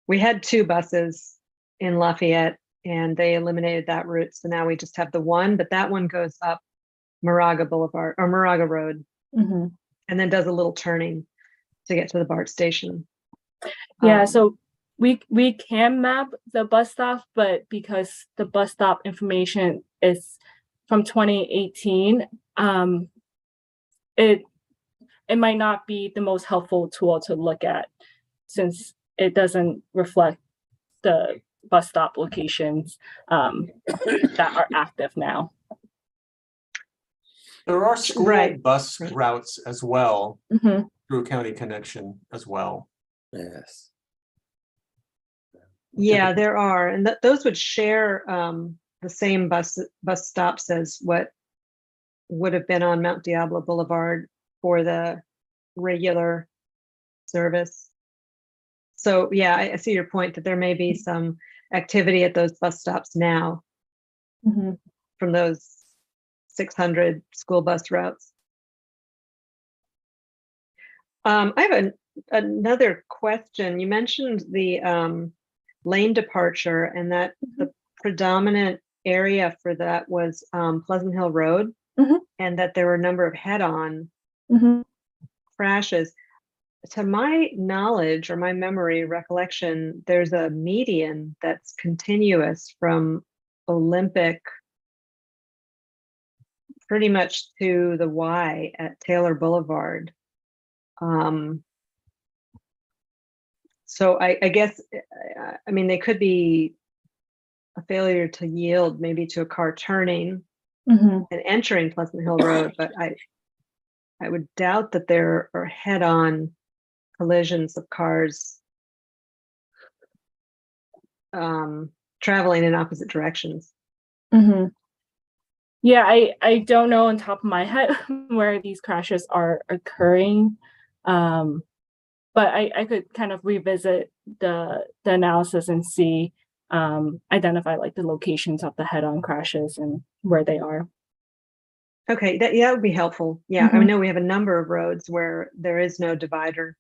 we had 2 buses in Lafayette and they eliminated that route. So now we just have the one, but that one goes up Moraga Boulevard or Moraga Road Mhm. and then does a little turning to get to the BART station. Yeah, Um, so we can map the bus stop, but because the bus stop information is from 2018, it might not be the most helpful tool to look at since it doesn't reflect the bus stop locations that are active now. There are school Right. bus routes as well Mhm. through a county connection as well. Yes. Yeah, there are, and those would share the same bus stops as what would have been on Mount Diablo Boulevard for the regular service. So yeah, I see your point that there may be some activity at those bus stops now Mhm. from those 600 school bus routes. I have another question. You mentioned the lane departure and that the predominant area for that was Pleasant Hill Road, Mhm. and that there were a number of head-on Mhm. crashes. To my knowledge or my memory recollection, there's a median that's continuous from Olympic pretty much to the Y at Taylor Boulevard. So I guess, I mean, they could be a failure to yield maybe to a car turning Mhm. and entering Pleasant Hill Road, but I would doubt that there are head-on collisions of cars traveling in opposite directions. Mhm. Yeah, I don't know on top of my head where these crashes are occurring. But I could kind of revisit the analysis and see identify like the locations of the head-on crashes and where they are. Okay, that would be helpful. Yeah, I Mhm. know we have a number of roads where there is no divider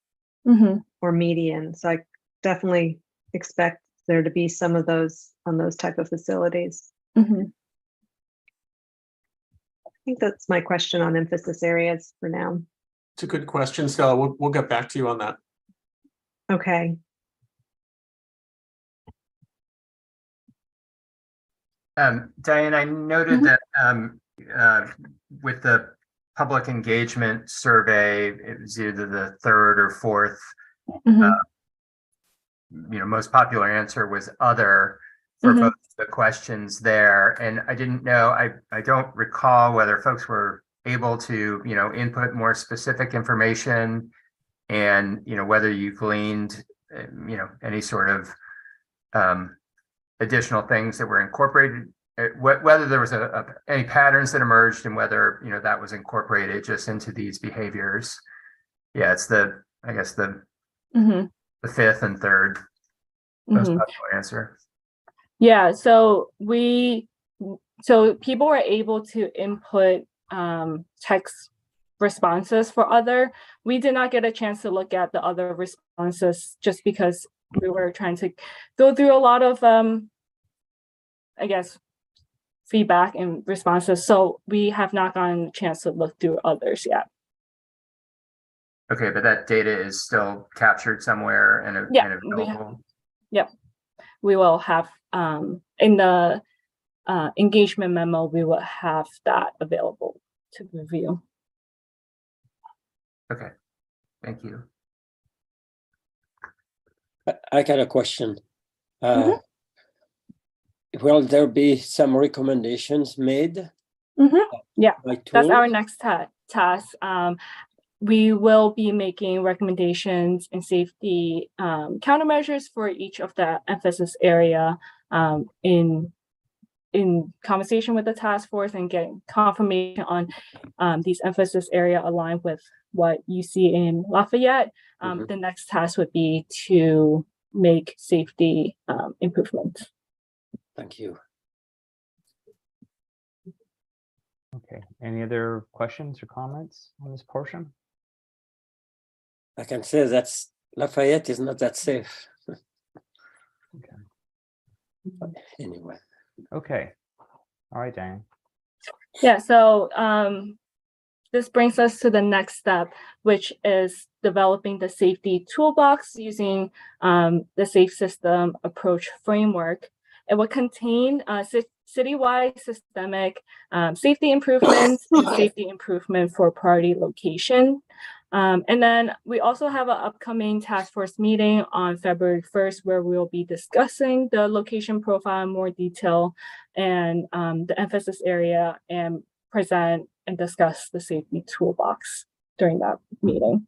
Mhm. or median, so I definitely expect there to be some of those on those type of facilities. Mhm. I think that's my question on emphasis areas for now. It's a good question, Stella. We'll get back to you on that. Okay. Diane, I noted Mhm. that with the public engagement survey, it was either the 3rd or 4th, Mhm. most popular answer was other for Mhm. both the questions there. And I didn't know, I don't recall whether folks were able to, input more specific information and, whether you gleaned, any sort of additional things that were incorporated, whether there was any patterns that emerged and whether, that was incorporated just into these behaviors. Yeah, it's I guess the Mhm. 5th and 3rd most Mhm. popular answer. Yeah, so people were able to input text responses for other. We did not get a chance to look at the other responses just because we were trying to go through a lot of I guess feedback and responses. So we have not gotten a chance to look through others yet. Okay, but that data is still captured somewhere and Yeah, available. we will have in the engagement memo, we will have that available to review. Okay, thank you. I got a question. Mhm. Will there be some recommendations made? Yeah, by that's our tools? next task. we will be making recommendations and safety countermeasures for each of the emphasis area in conversation with the task force and getting confirmation on these emphasis area aligned with what you see in Lafayette. The next task would be to make safety improvements. Thank you. Okay, any other questions or comments on this portion? I can say that Lafayette is not that safe. Okay. But anyway. Okay, all right, Diane. Yeah, so this brings us to the next step, which is developing the safety toolbox using the Safe System Approach Framework. It will contain citywide systemic safety improvements and safety improvement for priority location. And then we also have an upcoming task force meeting on February 1st, where we'll be discussing the location profile in more detail and the emphasis area, and present and discuss the safety toolbox during that meeting.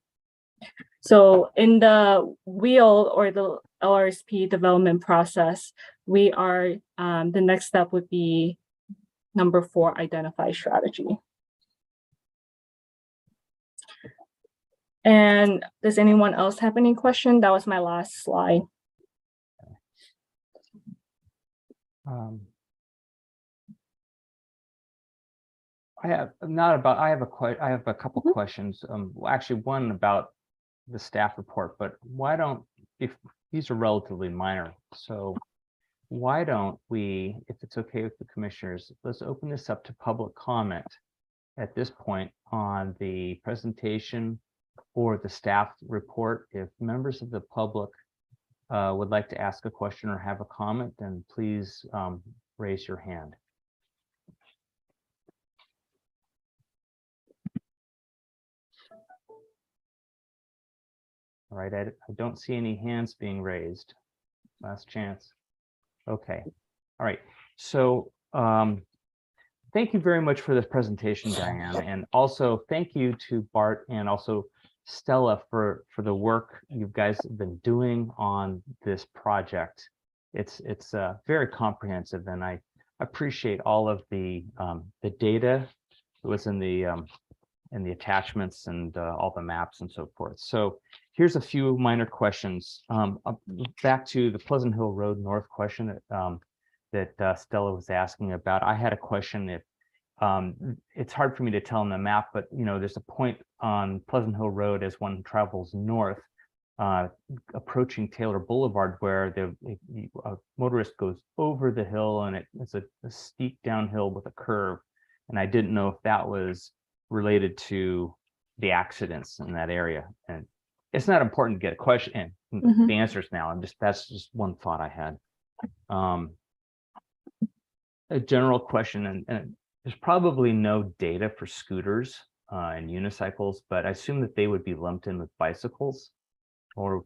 So in the wheel or the LRSP development process, we are, the next step would be number 4, identify strategy. And does anyone else have any question? That was my last slide. I have a couple questions. Actually, one about the staff report, but why don't, if these are relatively minor, so why don't we, if it's okay with the commissioners, let's open this up to public comment at this point on the presentation or the staff report. If members of the public would like to ask a question or have a comment, then please raise your hand. All right, I don't see any hands being raised. Last chance. Okay, all right. So thank you very much for this presentation, Diane, and also thank you to Bart and also Stella for the work you guys have been doing on this project. It's very comprehensive, and I appreciate all of the data that was in the attachments and all the maps and so forth. So here's a few minor questions. Back to the Pleasant Hill Road North question that Stella was asking about. I had a question. If it's hard for me to tell on the map, but there's a point on Pleasant Hill Road as one travels north, approaching Taylor Boulevard, where a motorist goes over the hill, and it's a steep downhill with a curve. And I didn't know if that was related to the accidents in that area. And it's not important to get a question and the answers now. That's just one thought I had. A general question, and there's probably no data for scooters and unicycles, but I assume that they would be lumped in with bicycles, or?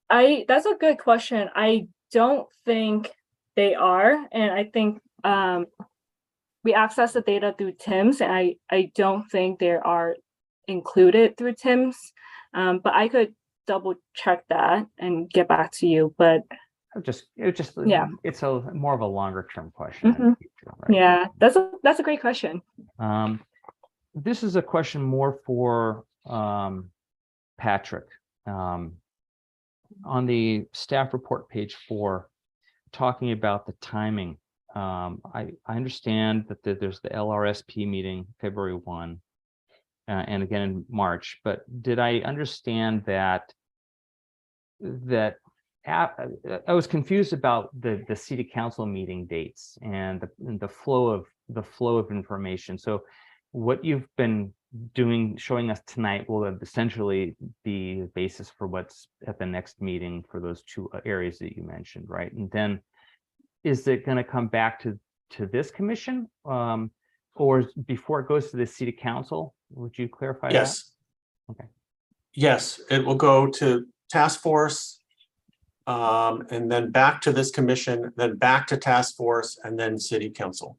That's a good question. I don't think they are, and I think we access the data through TIMS, and I don't think they are included through TIMS, but I could double check that and get back to you. But yeah, it's more of a longer term question. In the future, right? Yeah, that's a great question. This is a question more for Patrick. On the staff report, page 4, talking about the timing. I understand that there's the LRSP meeting February 1 and again in March, but did I understand that I was confused about the city council meeting dates and the flow of information. So what you've been showing us tonight will essentially be the basis for what's at the next meeting for those 2 areas that you mentioned, right? And then is it going to come back to this commission, or before it goes to the city council? Would you clarify that? Yes. Okay. Yes, it will go to task force, and then back to this commission, then back to task force, and then city council.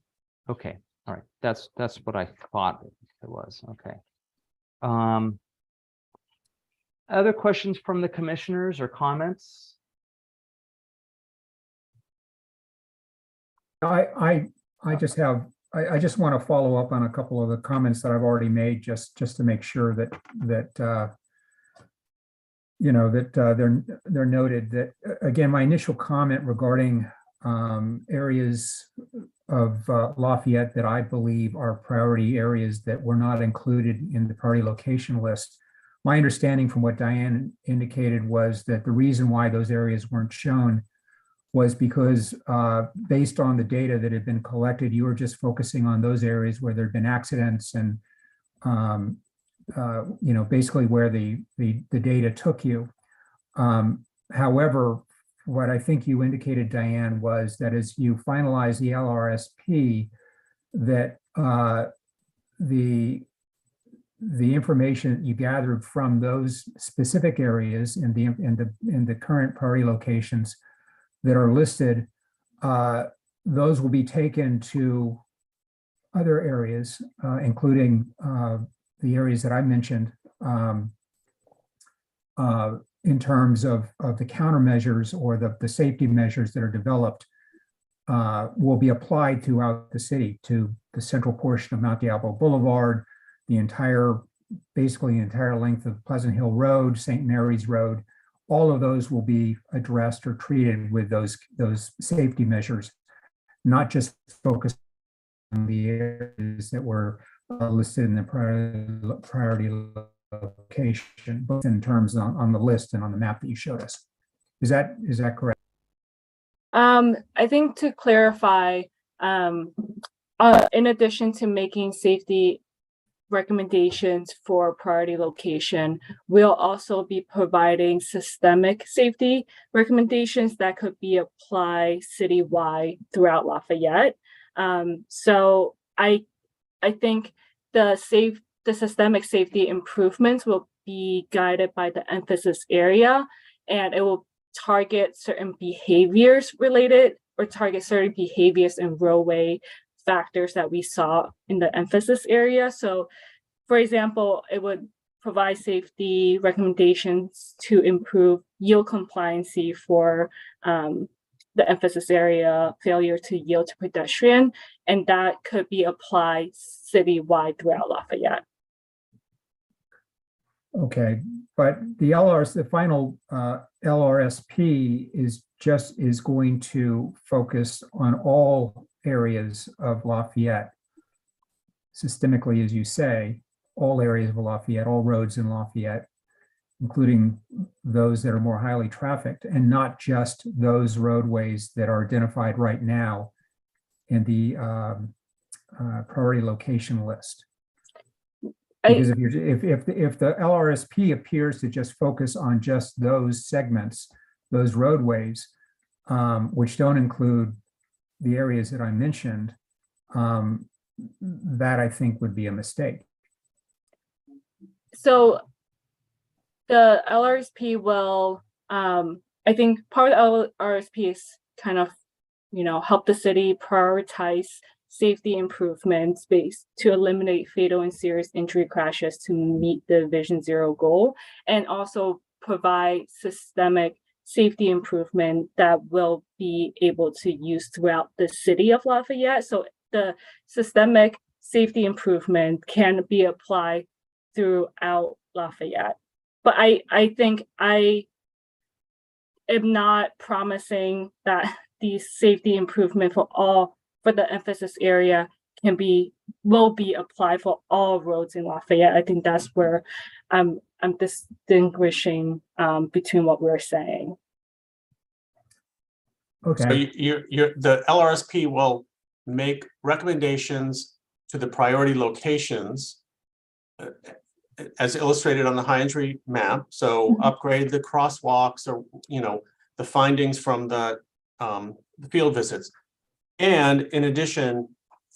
Okay. All right. That's what I thought it was. Okay. Other questions from the commissioners or comments? I just have, I just want to follow up on a couple of the comments that I've already made, just to make sure that you know, that they're noted. That again, my initial comment regarding areas of Lafayette that I believe are priority areas that were not included in the priority location list. My understanding from what Diane indicated was that the reason why those areas weren't shown was because based on the data that had been collected, you were just focusing on those areas where there had been accidents and you know, basically where the data took you. However, what I think you indicated, Diane, was that as you finalize the LRSP, that the information you gathered from those specific areas in the current priority locations that are listed, those will be taken to other areas, including the areas that I mentioned, in terms of the countermeasures or the safety measures that are developed, will be applied throughout the city to the central portion of Mount Diablo Boulevard, the entire, basically the entire length of Pleasant Hill Road, St. Mary's Road. All of those will be addressed or treated with those safety measures, not just focused on the areas that were listed in the priority location, both in terms on the list and on the map that you showed us. Is that correct? I think to clarify, in addition to making safety recommendations for priority location, we'll also be providing systemic safety recommendations that could be applied citywide throughout Lafayette. So I think the systemic safety improvements will be guided by the emphasis area, and it will target certain behaviors related or target certain behaviors and roadway factors that we saw in the emphasis area. So, for example, it would provide safety recommendations to improve yield compliancy for the emphasis area, failure to yield to pedestrian, and that could be applied citywide throughout Lafayette. Okay, but the final LRSP is going to focus on all areas of Lafayette, systemically, as you say, all areas of Lafayette, all roads in Lafayette, including those that are more highly trafficked, and not just those roadways that are identified right now in the priority location list. Because if the LRSP appears to just focus on just those segments, those roadways, which don't include the areas that I mentioned, that I think would be a mistake. So the LRSP will, I think part of the LRSP is kind of, help the city prioritize safety improvements based to eliminate fatal and serious injury crashes to meet the Vision Zero goal, and also provide systemic safety improvement that will be able to use throughout the city of Lafayette. So the systemic safety improvement can be applied throughout Lafayette. But I think I am not promising that these safety improvement for the emphasis area will be applied for all roads in Lafayette. I think that's where I'm distinguishing between what we're saying. Okay. So the LRSP will make recommendations to the priority locations as illustrated on the high entry map. So upgrade the crosswalks, or the findings from the field visits. And in addition,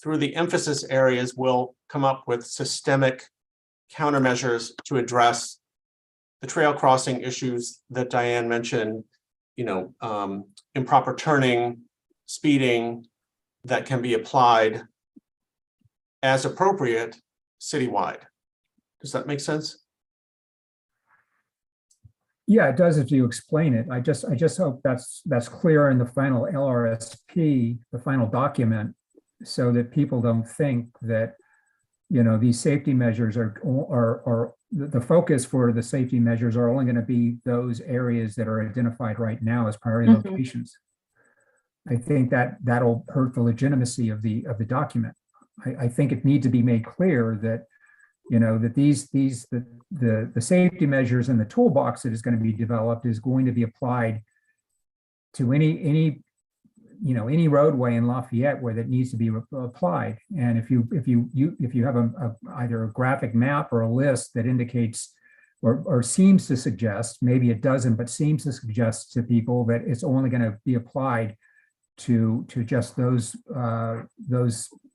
through the emphasis areas, we'll come up with systemic countermeasures to address the trail crossing issues that Diane mentioned, improper turning, speeding, that can be applied as appropriate citywide. Does that make sense? Yeah, it does if you explain it. I just hope that's clear in the final LRSP, the final document, so that people don't think that, you know, these safety measures are the focus for the safety measures are only going to be those areas that are identified right now as priority Mhm. locations. I think that'll hurt the legitimacy of the document. I think it needs to be made clear that, you know, that the safety measures and the toolbox that is going to be developed is going to be applied to any roadway in Lafayette where that needs to be applied. And if you have either a graphic map or a list that indicates or seems to suggest, maybe it doesn't, but seems to suggest to people that it's only going to be applied to just those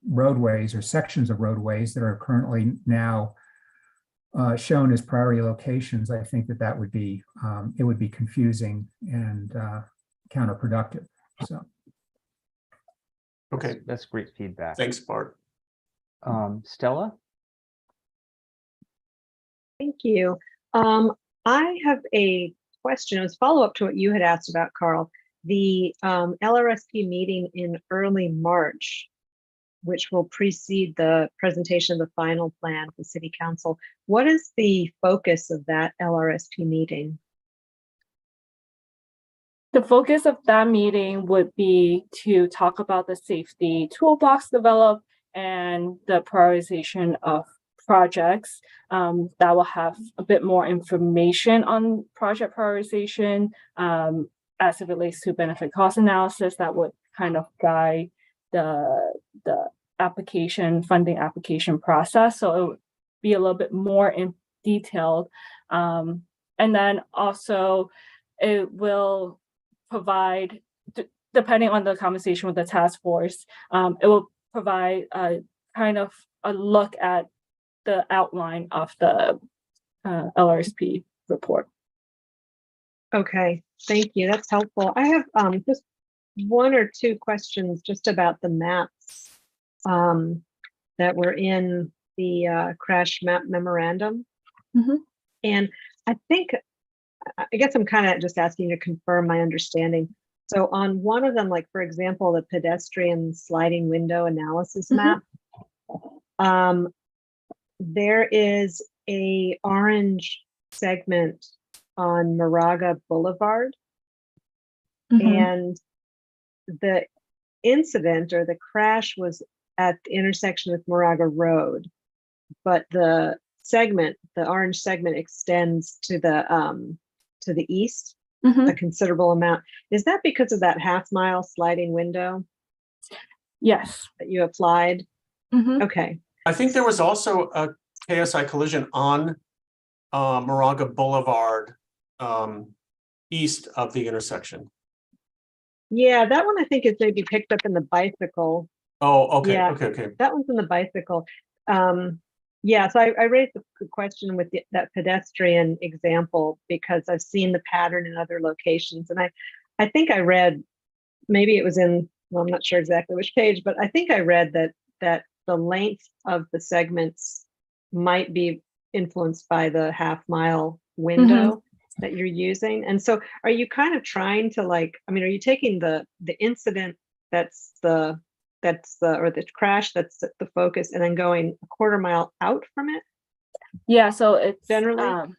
roadways or sections of roadways that are currently now shown as priority locations, I think that would be it would be confusing and counterproductive. So. Okay, That's great feedback. thanks, Bart. Stella? Thank you. I have a question. It was follow-up to what you had asked about, Carl. The LRSP meeting in early March, which will precede the presentation of the final plan for City Council. What is the focus of that LRSP meeting? The focus of that meeting would be to talk about the safety toolbox developed and the prioritization of projects that will have a bit more information on project prioritization as it relates to benefit cost analysis that would kind of guide the funding application process. So it would be a little bit more in detailed. And then also it will provide, depending on the conversation with the task force, it will provide a kind of a look at the outline of the LRSP report. Okay, thank you. That's helpful. I have just one or two questions just about the maps that were in the crash map memorandum. Mhm. And I guess I'm kind of just asking you to confirm my understanding. So on one of them, like for example, the pedestrian sliding window analysis map, there is a orange segment on Moraga Boulevard, and the incident or the crash was at the intersection with Moraga Road, but the orange segment extends to the east a considerable amount. Is that because of that half-mile sliding window Yes. that you applied? Okay. I think there was also a KSI collision on Moraga Boulevard east of the intersection. Yeah, that one I think is maybe picked up in the bicycle. Oh, okay, Yeah. okay. That one's in the bicycle. Yeah, so I raised the question with that pedestrian example because I've seen the pattern in other locations. And I think I read, maybe it was in, well, I'm not sure exactly which page, but I think I read that the length of the segments might be influenced by the half-mile window that you're using. And so are you kind of trying to are you taking the incident that's the crash that's the focus and then going a quarter mile out from it? Yeah, so it's generally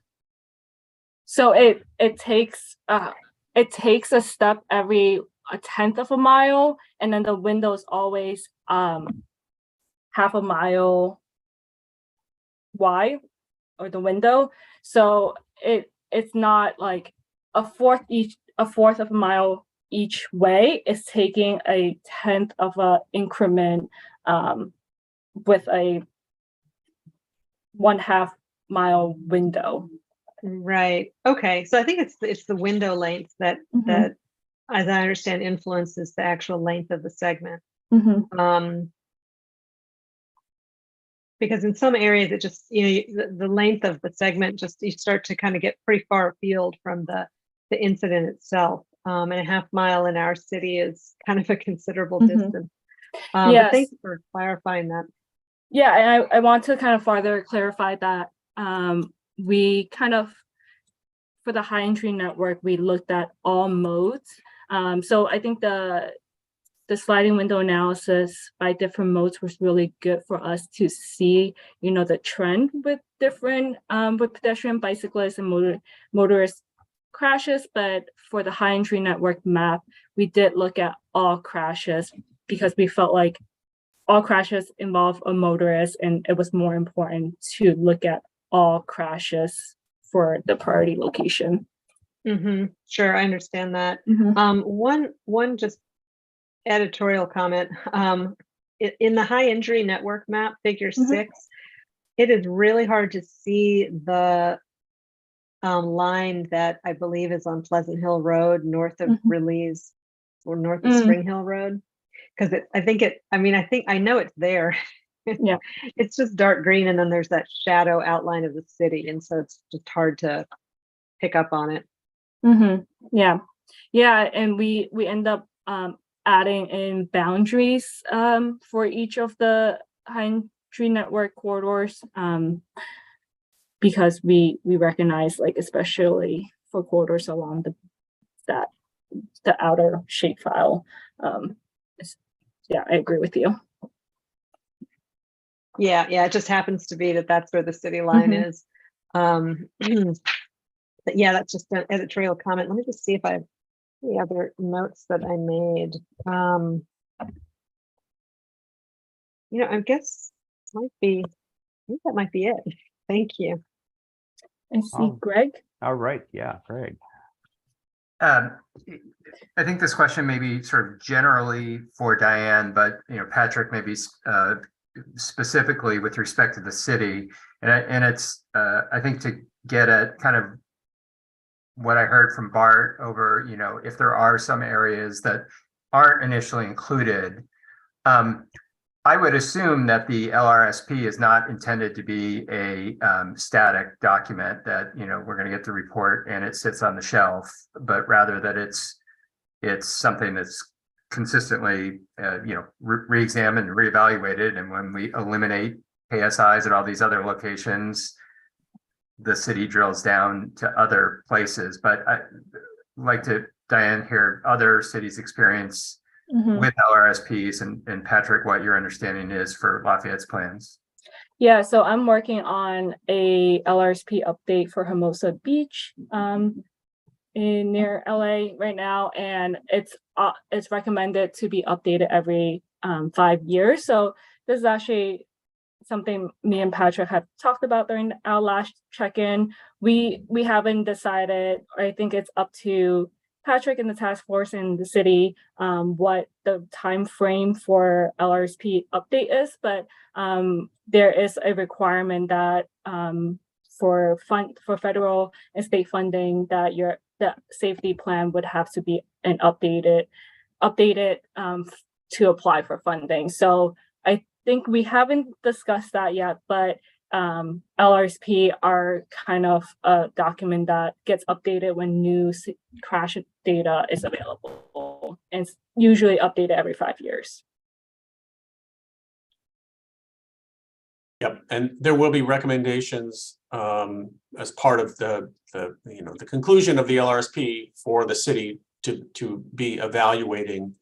so it takes a step every 1/10 of a mile, and then the window is always half a mile wide, or the window. So it's not like a fourth of a mile each way. It's taking a 1/10 of a increment with a 1/2 mile window. Right. Okay. So I think it's the window length that as I understand influences the actual length of the segment. Because in some areas it just, the length of the segment just, you start to kind of get pretty far afield from the incident itself. And a half mile in our city is kind of a considerable distance. But thanks for clarifying that. Yeah, and I want to kind of further clarify that we kind of, for the high entry network, we looked at all modes. So I think the sliding window analysis by different modes was really good for us to see, the trend with different with pedestrian, bicyclists, and motorist crashes. But for the high entry network map, we did look at all crashes because we felt like all crashes involve a motorist, and it was more important to look at all crashes for the priority location. Sure, I understand that. One just editorial comment. In the high injury network map, figure 6, it is really hard to see the line that I believe is on Pleasant Hill Road, north of Release or north of Spring Hill Road. Because I know it's there. Yeah. It's just dark green, and then there's that shadow outline of the city. And so it's just hard to pick up on it. Yeah. And we end up adding in boundaries for each of the high entry network corridors because we recognize, like, especially for corridors along the outer shapefile. I agree with you. Yeah, it just happens to be that's where the city line is. But yeah, that's just an editorial comment. Let me just see if I have any other notes that I made. I guess I think that might be it. Thank you. I see Greg. All right. Yeah, Greg. I think this question may be sort of generally for Diane, but Patrick, maybe specifically with respect to the city, and it's I think to get at kind of what I heard from Bart over, if there are some areas that aren't initially included. I would assume that the LRSP is not intended to be a static document that we're going to get the report and it sits on the shelf, but rather that it's something that's consistently re-examined and reevaluated. And when we eliminate KSIs at all these other locations, the city drills down to other places. But I'd like to, Diane, hear other cities' experience with LRSPs, and Patrick, what your understanding is for Lafayette's plans. Yeah, so I'm working on a LRSP update for Hermosa Beach near LA right now, and it's recommended to be updated every 5 years. So this is actually something me and Patrick have talked about during our last check-in. We haven't decided. I think it's up to Patrick and the task force in the city what the time frame for LRSP update is, but there is a requirement that for federal and state funding that the safety plan would have to be updated to apply for funding. So I think we haven't discussed that yet, but LRSP are kind of a document that gets updated when new crash data is available, and it's usually updated every 5 years. Yep, and there will be recommendations as part of the conclusion of the LRSP for the city to be evaluating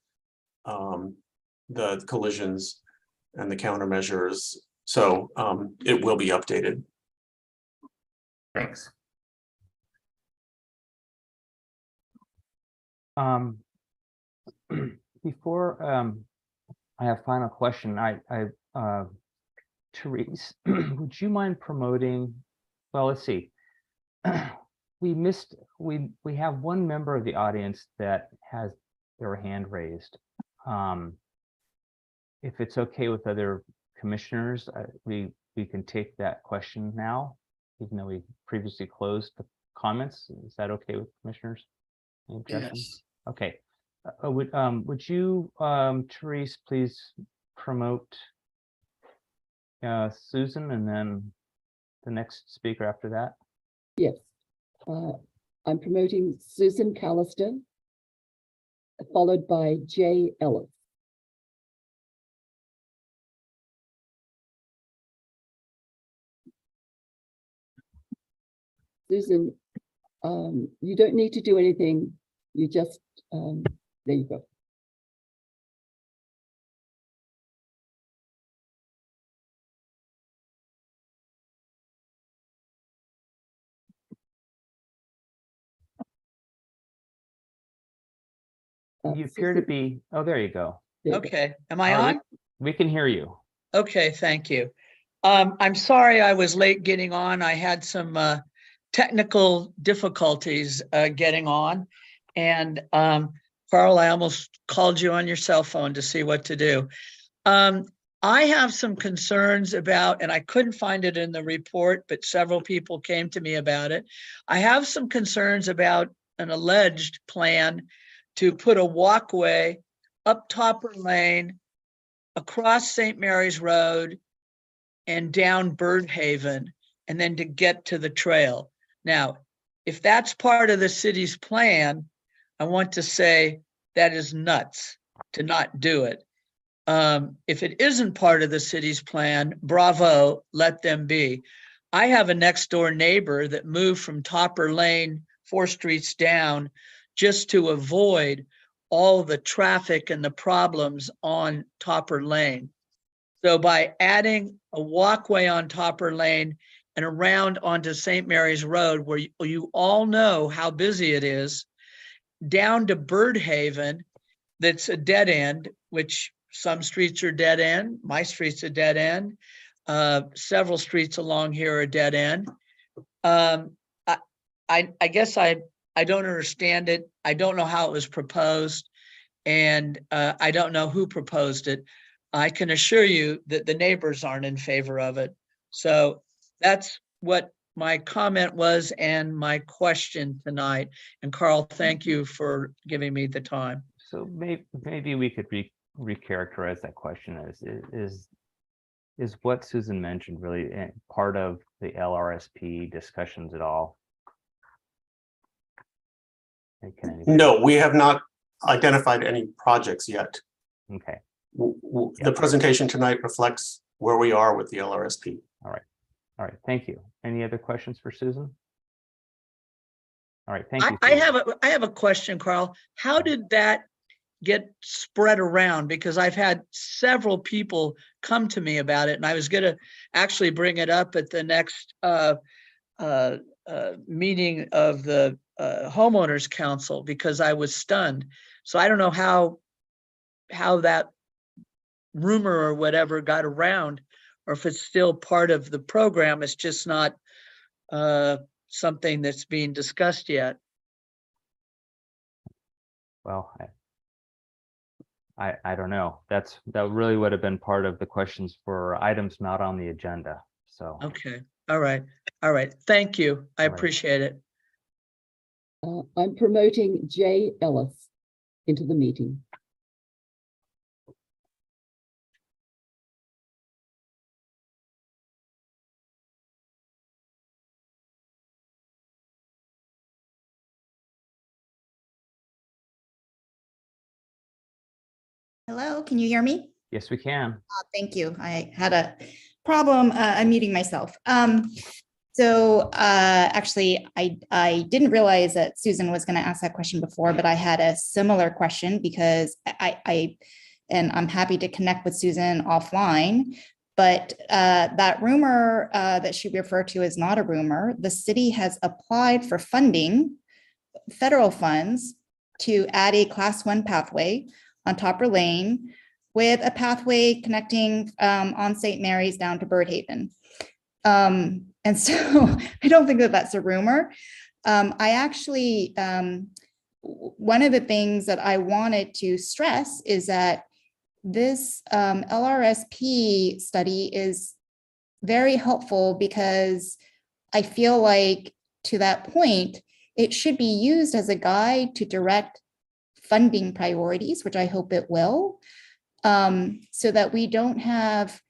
the collisions and the countermeasures. So it will be updated. Thanks. Before I have final question, Therese, would you mind promoting? Well, let's see. We have one member of the audience that has their hand raised. If it's okay with other commissioners, we can take that question now, even though we previously closed the comments. Is that okay with commissioners? Any objections? Yes. Okay. Would you, Therese, please promote Susan and then the next speaker after that? Yes. I'm promoting Susan Callister, followed by Jay Ellis. Susan, you don't need to do anything. You just, there you go. You appear to Susan, be, oh, there you go. there you go. Okay, am I All right, on? We can hear you. Okay, thank you. I'm sorry I was late getting on. I had some technical difficulties getting on. And Carl, I almost called you on your cell phone to see what to do. I have some concerns about, and I couldn't find it in the report, but several people came to me about it. I have some concerns about an alleged plan to put a walkway up Topper Lane, across St. Mary's Road, and down Birdhaven, and then to get to the trail. Now, if that's part of the city's plan, I want to say that is nuts to not do it. If it isn't part of the city's plan, bravo, let them be. I have a next door neighbor that moved from Topper Lane 4 streets down just to avoid all the traffic and the problems on Topper Lane. So by adding a walkway on Topper Lane and around onto St. Mary's Road, where you all know how busy it is, down to Birdhaven, that's a dead end, which some streets are dead end. My street's a dead end. Several streets along here are dead end. I guess I don't understand it. I don't know how it was proposed, and I don't know who proposed it. I can assure you that the neighbors aren't in favor of it. So that's what my comment was and my question tonight. And Carl, thank you for giving me the time. So maybe we could recharacterize that question as is what Susan mentioned really part of the LRSP discussions at all? No, we have not identified any projects yet. Okay. The presentation tonight reflects where we are with the LRSP. All right. Thank you. Any other questions for Susan? All right. Thank you. I have a question, Carl. How did that get spread around? Because I've had several people come to me about it, and I was going to actually bring it up at the next meeting of the homeowners council, because I was stunned. So I don't know how that rumor or whatever got around, or if it's still part of the program. It's just not something that's being discussed yet. Well, I don't know. That really would have been part of the questions for items not on the agenda. So Okay. All right. Thank you. I All right. appreciate it. I'm promoting Jay Ellis into the meeting. Hello, can you hear me? yes, we can. Thank you. I had a problem unmuting myself. Actually, I didn't realize that Susan was going to ask that question before, but I had a similar question because I'm happy to connect with Susan offline. But that rumor that she referred to is not a rumor. The city has applied for funding, federal funds, to add a Class 1 pathway on Topper Lane with a pathway connecting on St. Mary's down to Birdhaven. And so I don't think that that's a rumor. I actually, one of the things that I wanted to stress is that this LRSP study is very helpful, because I feel like, to that point, it should be used as a guide to direct funding priorities, which I hope it will, so that we don't have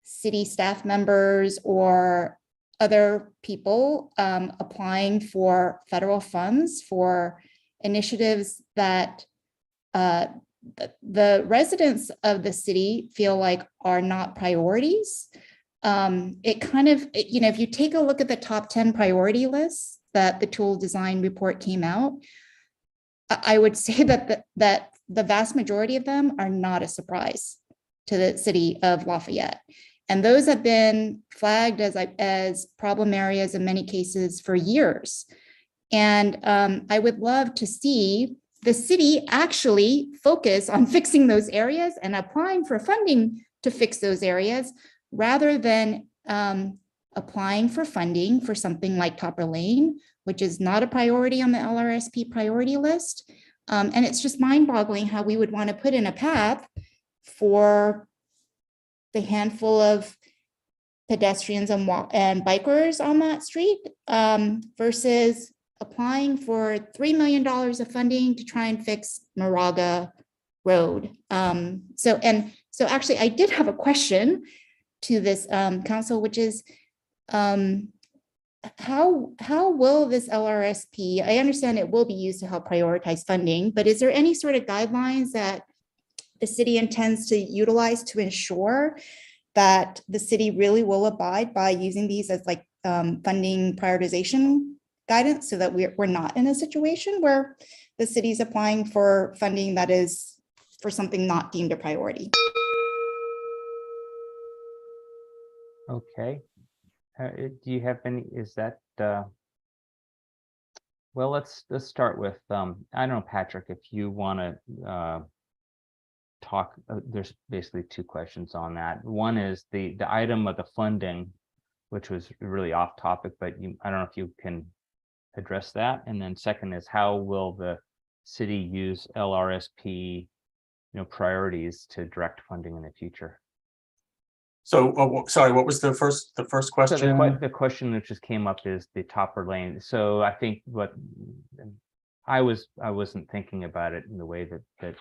city staff members or other people applying for federal funds for initiatives that the residents of the city feel like are not priorities. It kind of, if you take a look at the top 10 priority lists that the tool design report came out, I would say that the vast majority of them are not a surprise to the city of Lafayette. And those have been flagged as problem areas in many cases for years. And I would love to see the city actually focus on fixing those areas and applying for funding to fix those areas, rather than applying for funding for something like Topper Lane, which is not a priority on the LRSP priority list. And it's just mind-boggling how we would want to put in a path for the handful of pedestrians and bikers on that street versus applying for $3 million of funding to try and fix Moraga Road. So actually, I did have a question to this council, which is how will this LRSP, I understand it will be used to help prioritize funding, but is there any sort of guidelines that the city intends to utilize to ensure that the city really will abide by using these as like funding prioritization guidance, so that we're not in a situation where the city's applying for funding that is for something not deemed a priority? Okay. Do you have any, is that, well, let's start with, I don't know, Patrick, if you want to talk, there's basically two questions on that. One is the item of the funding, which was really off topic, but I don't know if you can address that. And then second is, how will the city use LRSP, priorities to direct funding in the future? So, sorry, what was the first So question? the question that just came up is the Topper Lane. So I think what I wasn't thinking about it in the way that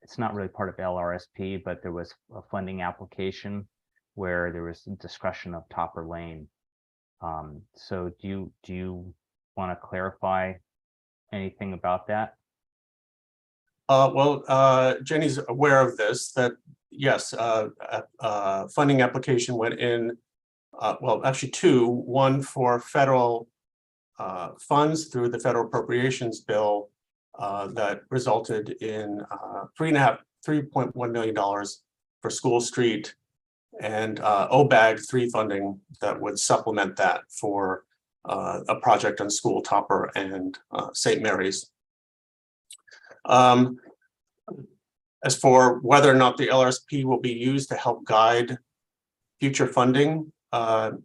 it's not really part of LRSP, but there was a funding application where there was discussion of Topper Lane. So do you want to clarify anything about that? Well, Jenny's aware of this, that yes, funding application went in, well, actually two, one for federal funds through the federal appropriations bill that resulted in $3.1 million for School Street, and OBAG 3 funding that would supplement that for a project on School Topper and St. Mary's. As for whether or not the LRSP will be used to help guide future funding,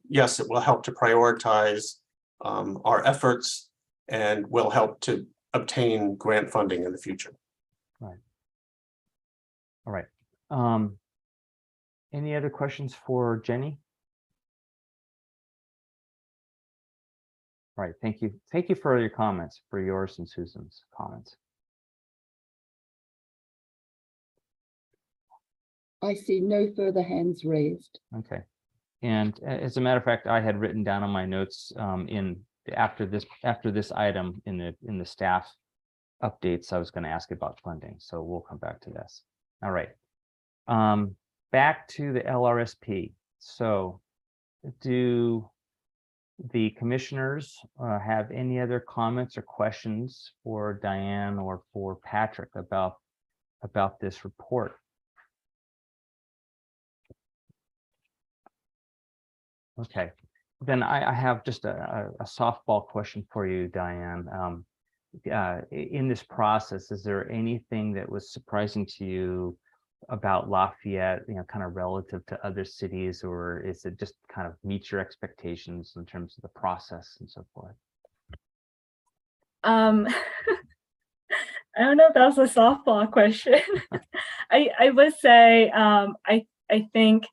yes, it will help to prioritize our efforts and will help to obtain grant funding in the future. Right. All right. Any other questions for Jenny? All right, thank you. Thank you for your comments, for yours and Susan's comments. I see no further hands raised. Okay. And as a matter of fact, I had written down on my notes after this item in the staff updates, I was going to ask about funding. So we'll come back to this. All right. Back to the LRSP. So do the commissioners have any other comments or questions for Diane or for Patrick about this report? Okay, then I have just a softball question for you, Diane. In this process, is there anything that was surprising to you about Lafayette, kind of relative to other cities, or is it just kind of meets your expectations in terms of the process and so forth? I don't know if that was a softball question. I would say I think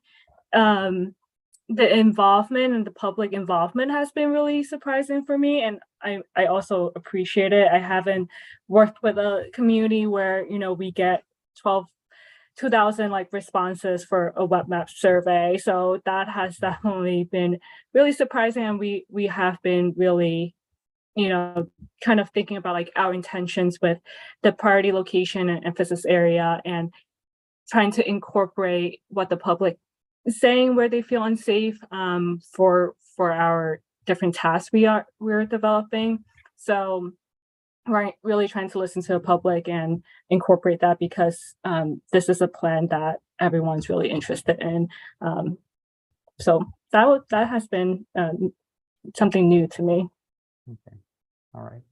the involvement and the public involvement has been really surprising for me, and I also appreciate it. I haven't worked with a community where we get 2,000 like responses for a web map survey, so that has definitely been really surprising, and we have been really kind of thinking about like our intentions with the priority location and emphasis area, and trying to incorporate what the public is saying where they feel unsafe for our different tasks we're developing. So we're really trying to listen to the public and incorporate that, because this is a plan that everyone's really interested in. So that has been something new to me. Okay. All right.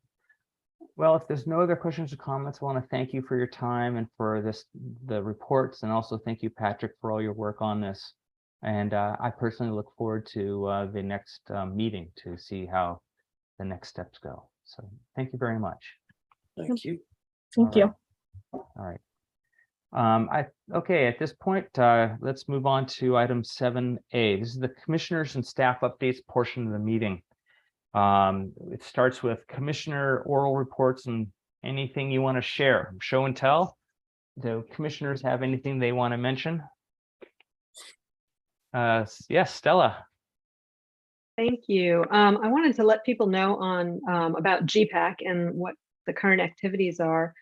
Well, if there's no other questions or comments, I want to thank you for your time and for the reports, and also thank you, Patrick, for all your work on this. And I personally look forward to the next meeting to see how the next steps go. So thank you very much. Thank you. Thank you. All right. Okay, at this point, let's move on to item 7A. This is the commissioners and staff updates portion of the meeting. It starts with commissioner oral reports and anything you want to share. Show and tell. Do commissioners have anything they want to mention? Yes, Stella. Thank you. I wanted to let people know about GPAC and what the current activities are.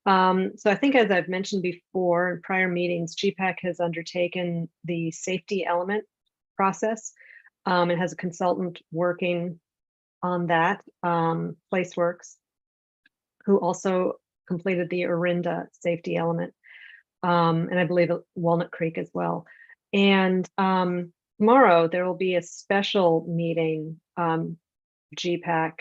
So I think, as I've mentioned before in prior meetings, GPAC has undertaken the safety element process. It has a consultant working on that, PlaceWorks, who also completed the Orinda safety element, and I believe Walnut Creek as well. And tomorrow there will be a special meeting, GPAC.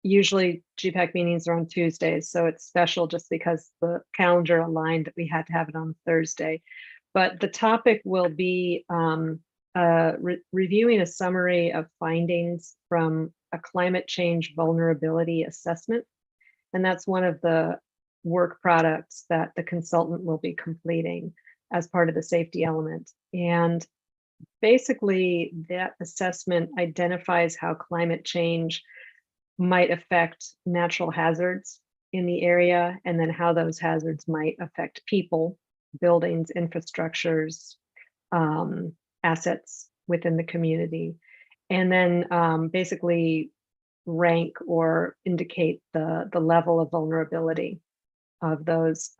Usually GPAC meetings are on Tuesdays, so it's special just because the calendar aligned that we had to have it on Thursday. But the topic will be reviewing a summary of findings from a climate change vulnerability assessment. And that's one of the work products that the consultant will be completing as part of the safety element. And basically that assessment identifies how climate change might affect natural hazards in the area, and then how those hazards might affect people, buildings, infrastructures, assets within the community, and then basically rank or indicate the level of vulnerability of those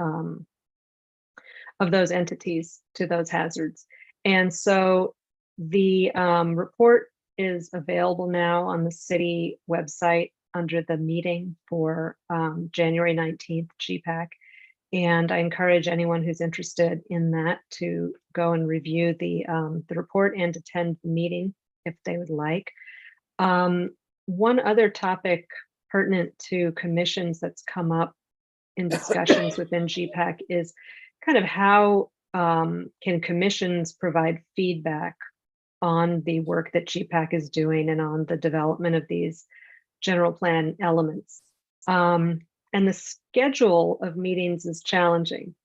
entities to those hazards. And so the report is available now on the city website under the meeting for January 19th GPAC. And I encourage anyone who's interested in that to go and review the report and attend the meeting if they would like. One other topic pertinent to commissions that's come up in discussions within GPAC is kind of how can commissions provide feedback on the work that GPAC is doing and on the development of these general plan elements. And the schedule of meetings is challenging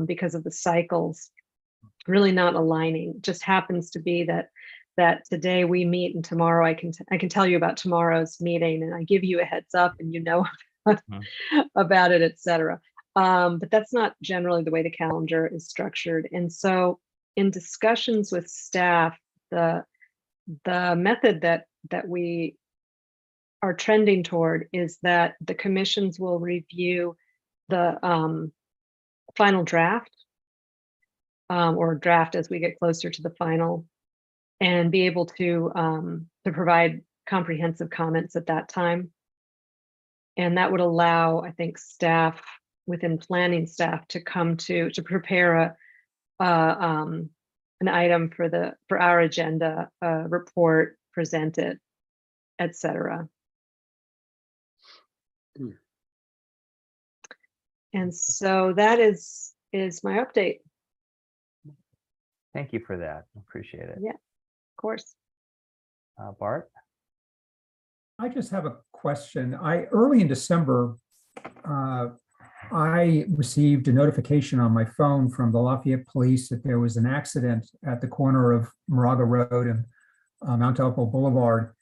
because of the cycles really not aligning. It just happens to be that today we meet and tomorrow I can tell you about tomorrow's meeting, and I give you a heads up and you know about it, etc. But that's not generally the way the calendar is structured. And so in discussions with staff, the method that we are trending toward is that the commissions will review the final draft or draft as we get closer to the final, and be able to provide comprehensive comments at that time. And that would allow, I think, staff within planning staff to come to prepare an item for our agenda, report, present it, etc. And so that is my update. Thank you for that. Appreciate it. Yeah, of course. Bart? I just have a question. Early in December, I received a notification on my phone from the Lafayette Police that there was an accident at the corner of Moraga Road and Mount Elko Boulevard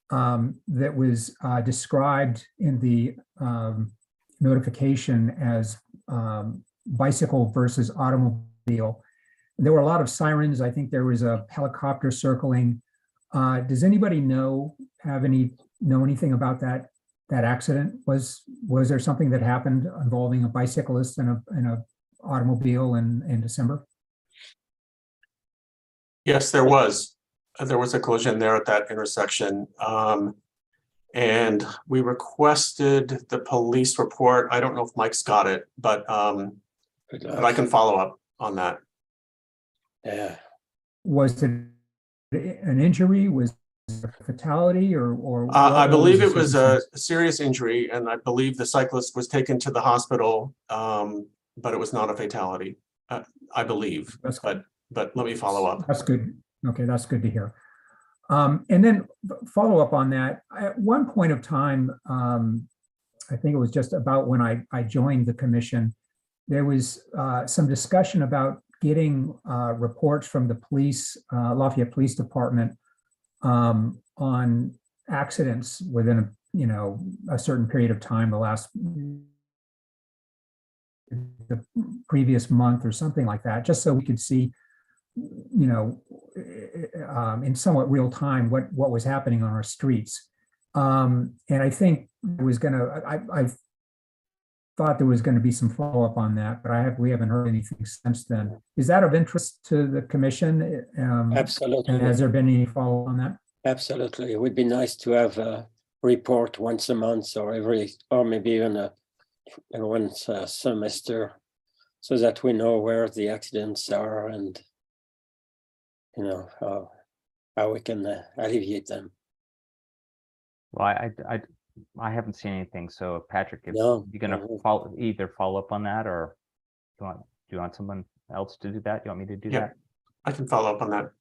that was described in the notification as bicycle versus automobile. There were a lot of sirens. I think there was a helicopter circling. Does anybody know anything about that accident? Was there something that happened involving a bicyclist and a automobile in December? Yes, there was. there was a collision there at that intersection. And we requested the police report. I don't know if Mike's got it, but I can follow up on that. Yeah. Was it an injury? Was it a fatality or? I what believe the it was a circumstance? serious injury, and I believe the cyclist was taken to the hospital, but it was not a fatality. I believe, That's but let me follow up. That's good. Okay, that's good to hear. And then follow up on that. At one point of time, I think it was just about when I joined the commission, there was some discussion about getting reports from the police, Lafayette Police Department, on accidents within a certain period of time, the previous month or something like that, just so we could see, in somewhat real time what was happening on our streets. And I think it was I thought there was going to be some follow-up on that, but we haven't heard anything since then. Is that of interest to the commission? Absolutely. And has there been any follow on that? Absolutely. It would be nice to have a report once a month or maybe even once a semester, so that we know where the accidents are and how we can alleviate them. Well, I haven't seen anything. So Patrick, if No, you're gonna follow up on that, or do you want someone else to do that? You want me to do Yeah. that? I can follow up on that.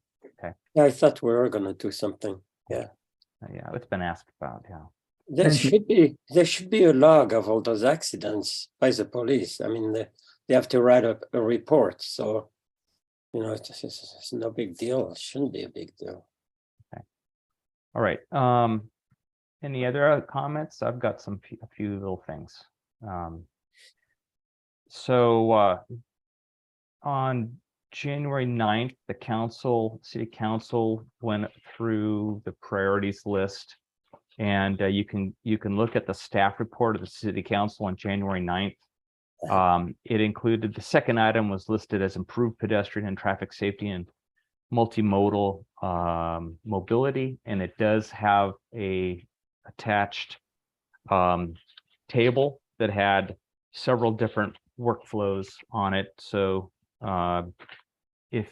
Yeah, I thought we were going to do something. Yeah. Yeah, it's been asked about. Yeah. There should be a log of all those accidents by the police. I mean, they have to write up a report. So, it's no big deal. It shouldn't be a big deal. Okay. All right. Any other comments? I've got a few little things. So on January 9th, the city council went through the priorities list, and you can look at the staff report of the city council on January 9th. It included, the second item was listed as improved pedestrian and traffic safety and multimodal mobility, and it does have a attached table that had several different workflows on it. So I guess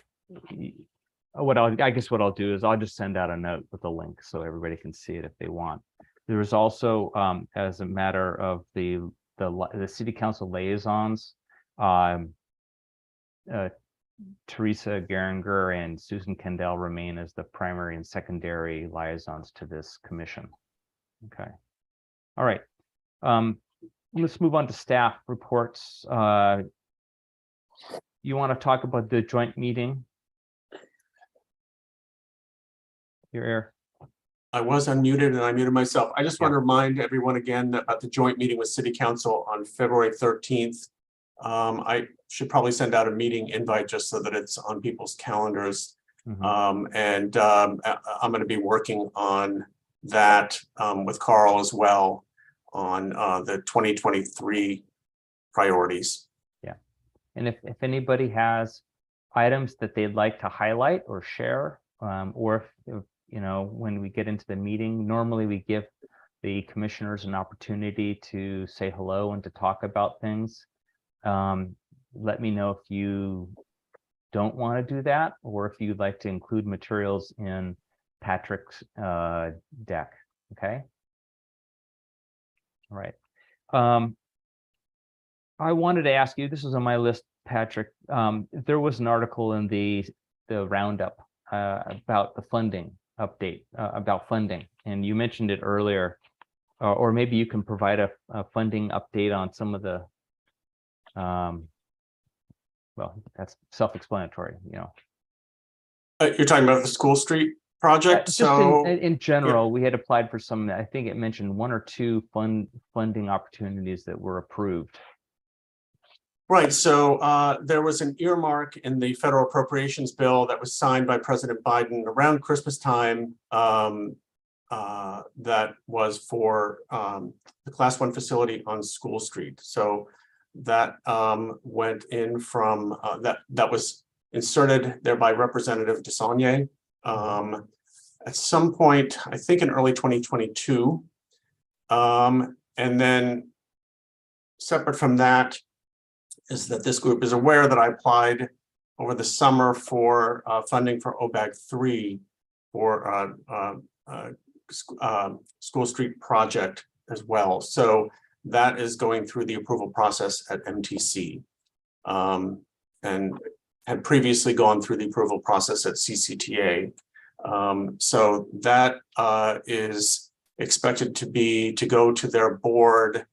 what I'll do is I'll just send out a note with a link so everybody can see it if they want. There was also, as a matter of the city council liaisons, Teresa Geringer and Susan Kendall remain as the primary and secondary liaisons to this commission. Okay. All right. Let's move on to staff reports. You want to talk about the joint meeting? Your air. I was unmuted and I muted myself. I just want to remind everyone again about the joint meeting with City Council on February 13th. I should probably send out a meeting invite just so that it's on people's calendars. And I'm going to be working on that with Carl as well on the 2023 priorities. Yeah. And if anybody has items that they'd like to highlight or share, or if when we get into the meeting, normally we give the commissioners an opportunity to say hello and to talk about things. Let me know if you don't want to do that, or if you'd like to include materials in Patrick's deck. Okay. All right. I wanted to ask you, this was on my list, Patrick. There was an article in the roundup about the funding update, about funding, and you mentioned it earlier, or maybe you can provide a funding update on some of the well, that's self-explanatory, You're talking about the School Street project? Just So in general, we had applied for some, I think it mentioned 1 or 2 funding opportunities that were approved. right. So there was an earmark in the federal appropriations bill that was signed by President Biden around Christmas time that was for the Class 1 facility on School Street. So that went in from that was inserted there by Representative DeSaulnier. at some point, I think in early 2022. And then separate from that is that this group is aware that I applied over the summer for funding for OBAG 3 for School Street project as well. So that is going through the approval process at MTC, and had previously gone through the approval process at CCTA. So that is expected to go to their board,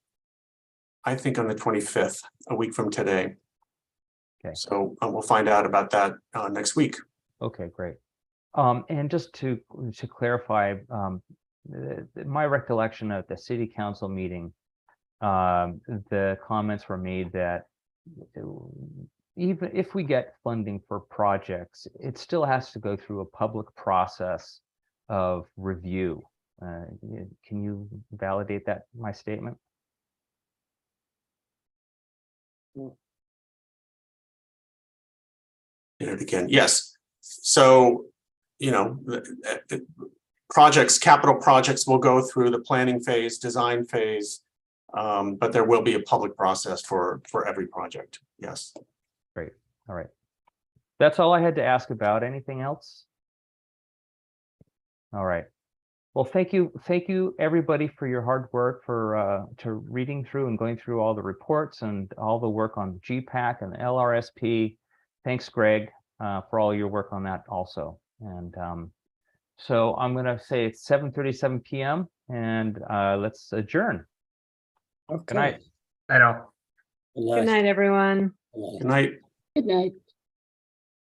I think on the 25th, a week from today. Okay. So we'll find out about that next week. Okay, great. And just to clarify, my recollection of the city council meeting, the comments were made that even if we get funding for projects, it still has to go through a public process of review. Can you validate that, my statement? And again, yes. So, you know, capital projects will go through the planning phase, design phase, but there will be a public process for every project. Yes. Great. All right. That's all I had to ask about. Anything else? All right. Well, thank you everybody for your hard work for to reading through and going through all the reports and all the work on GPAC and the LRSP. Thanks, Greg, for all your work on that also. And so I'm going to say it's 7:37 p.m. and let's adjourn. Okay. Good night. I don't. Good night, everyone. Good night. Good night.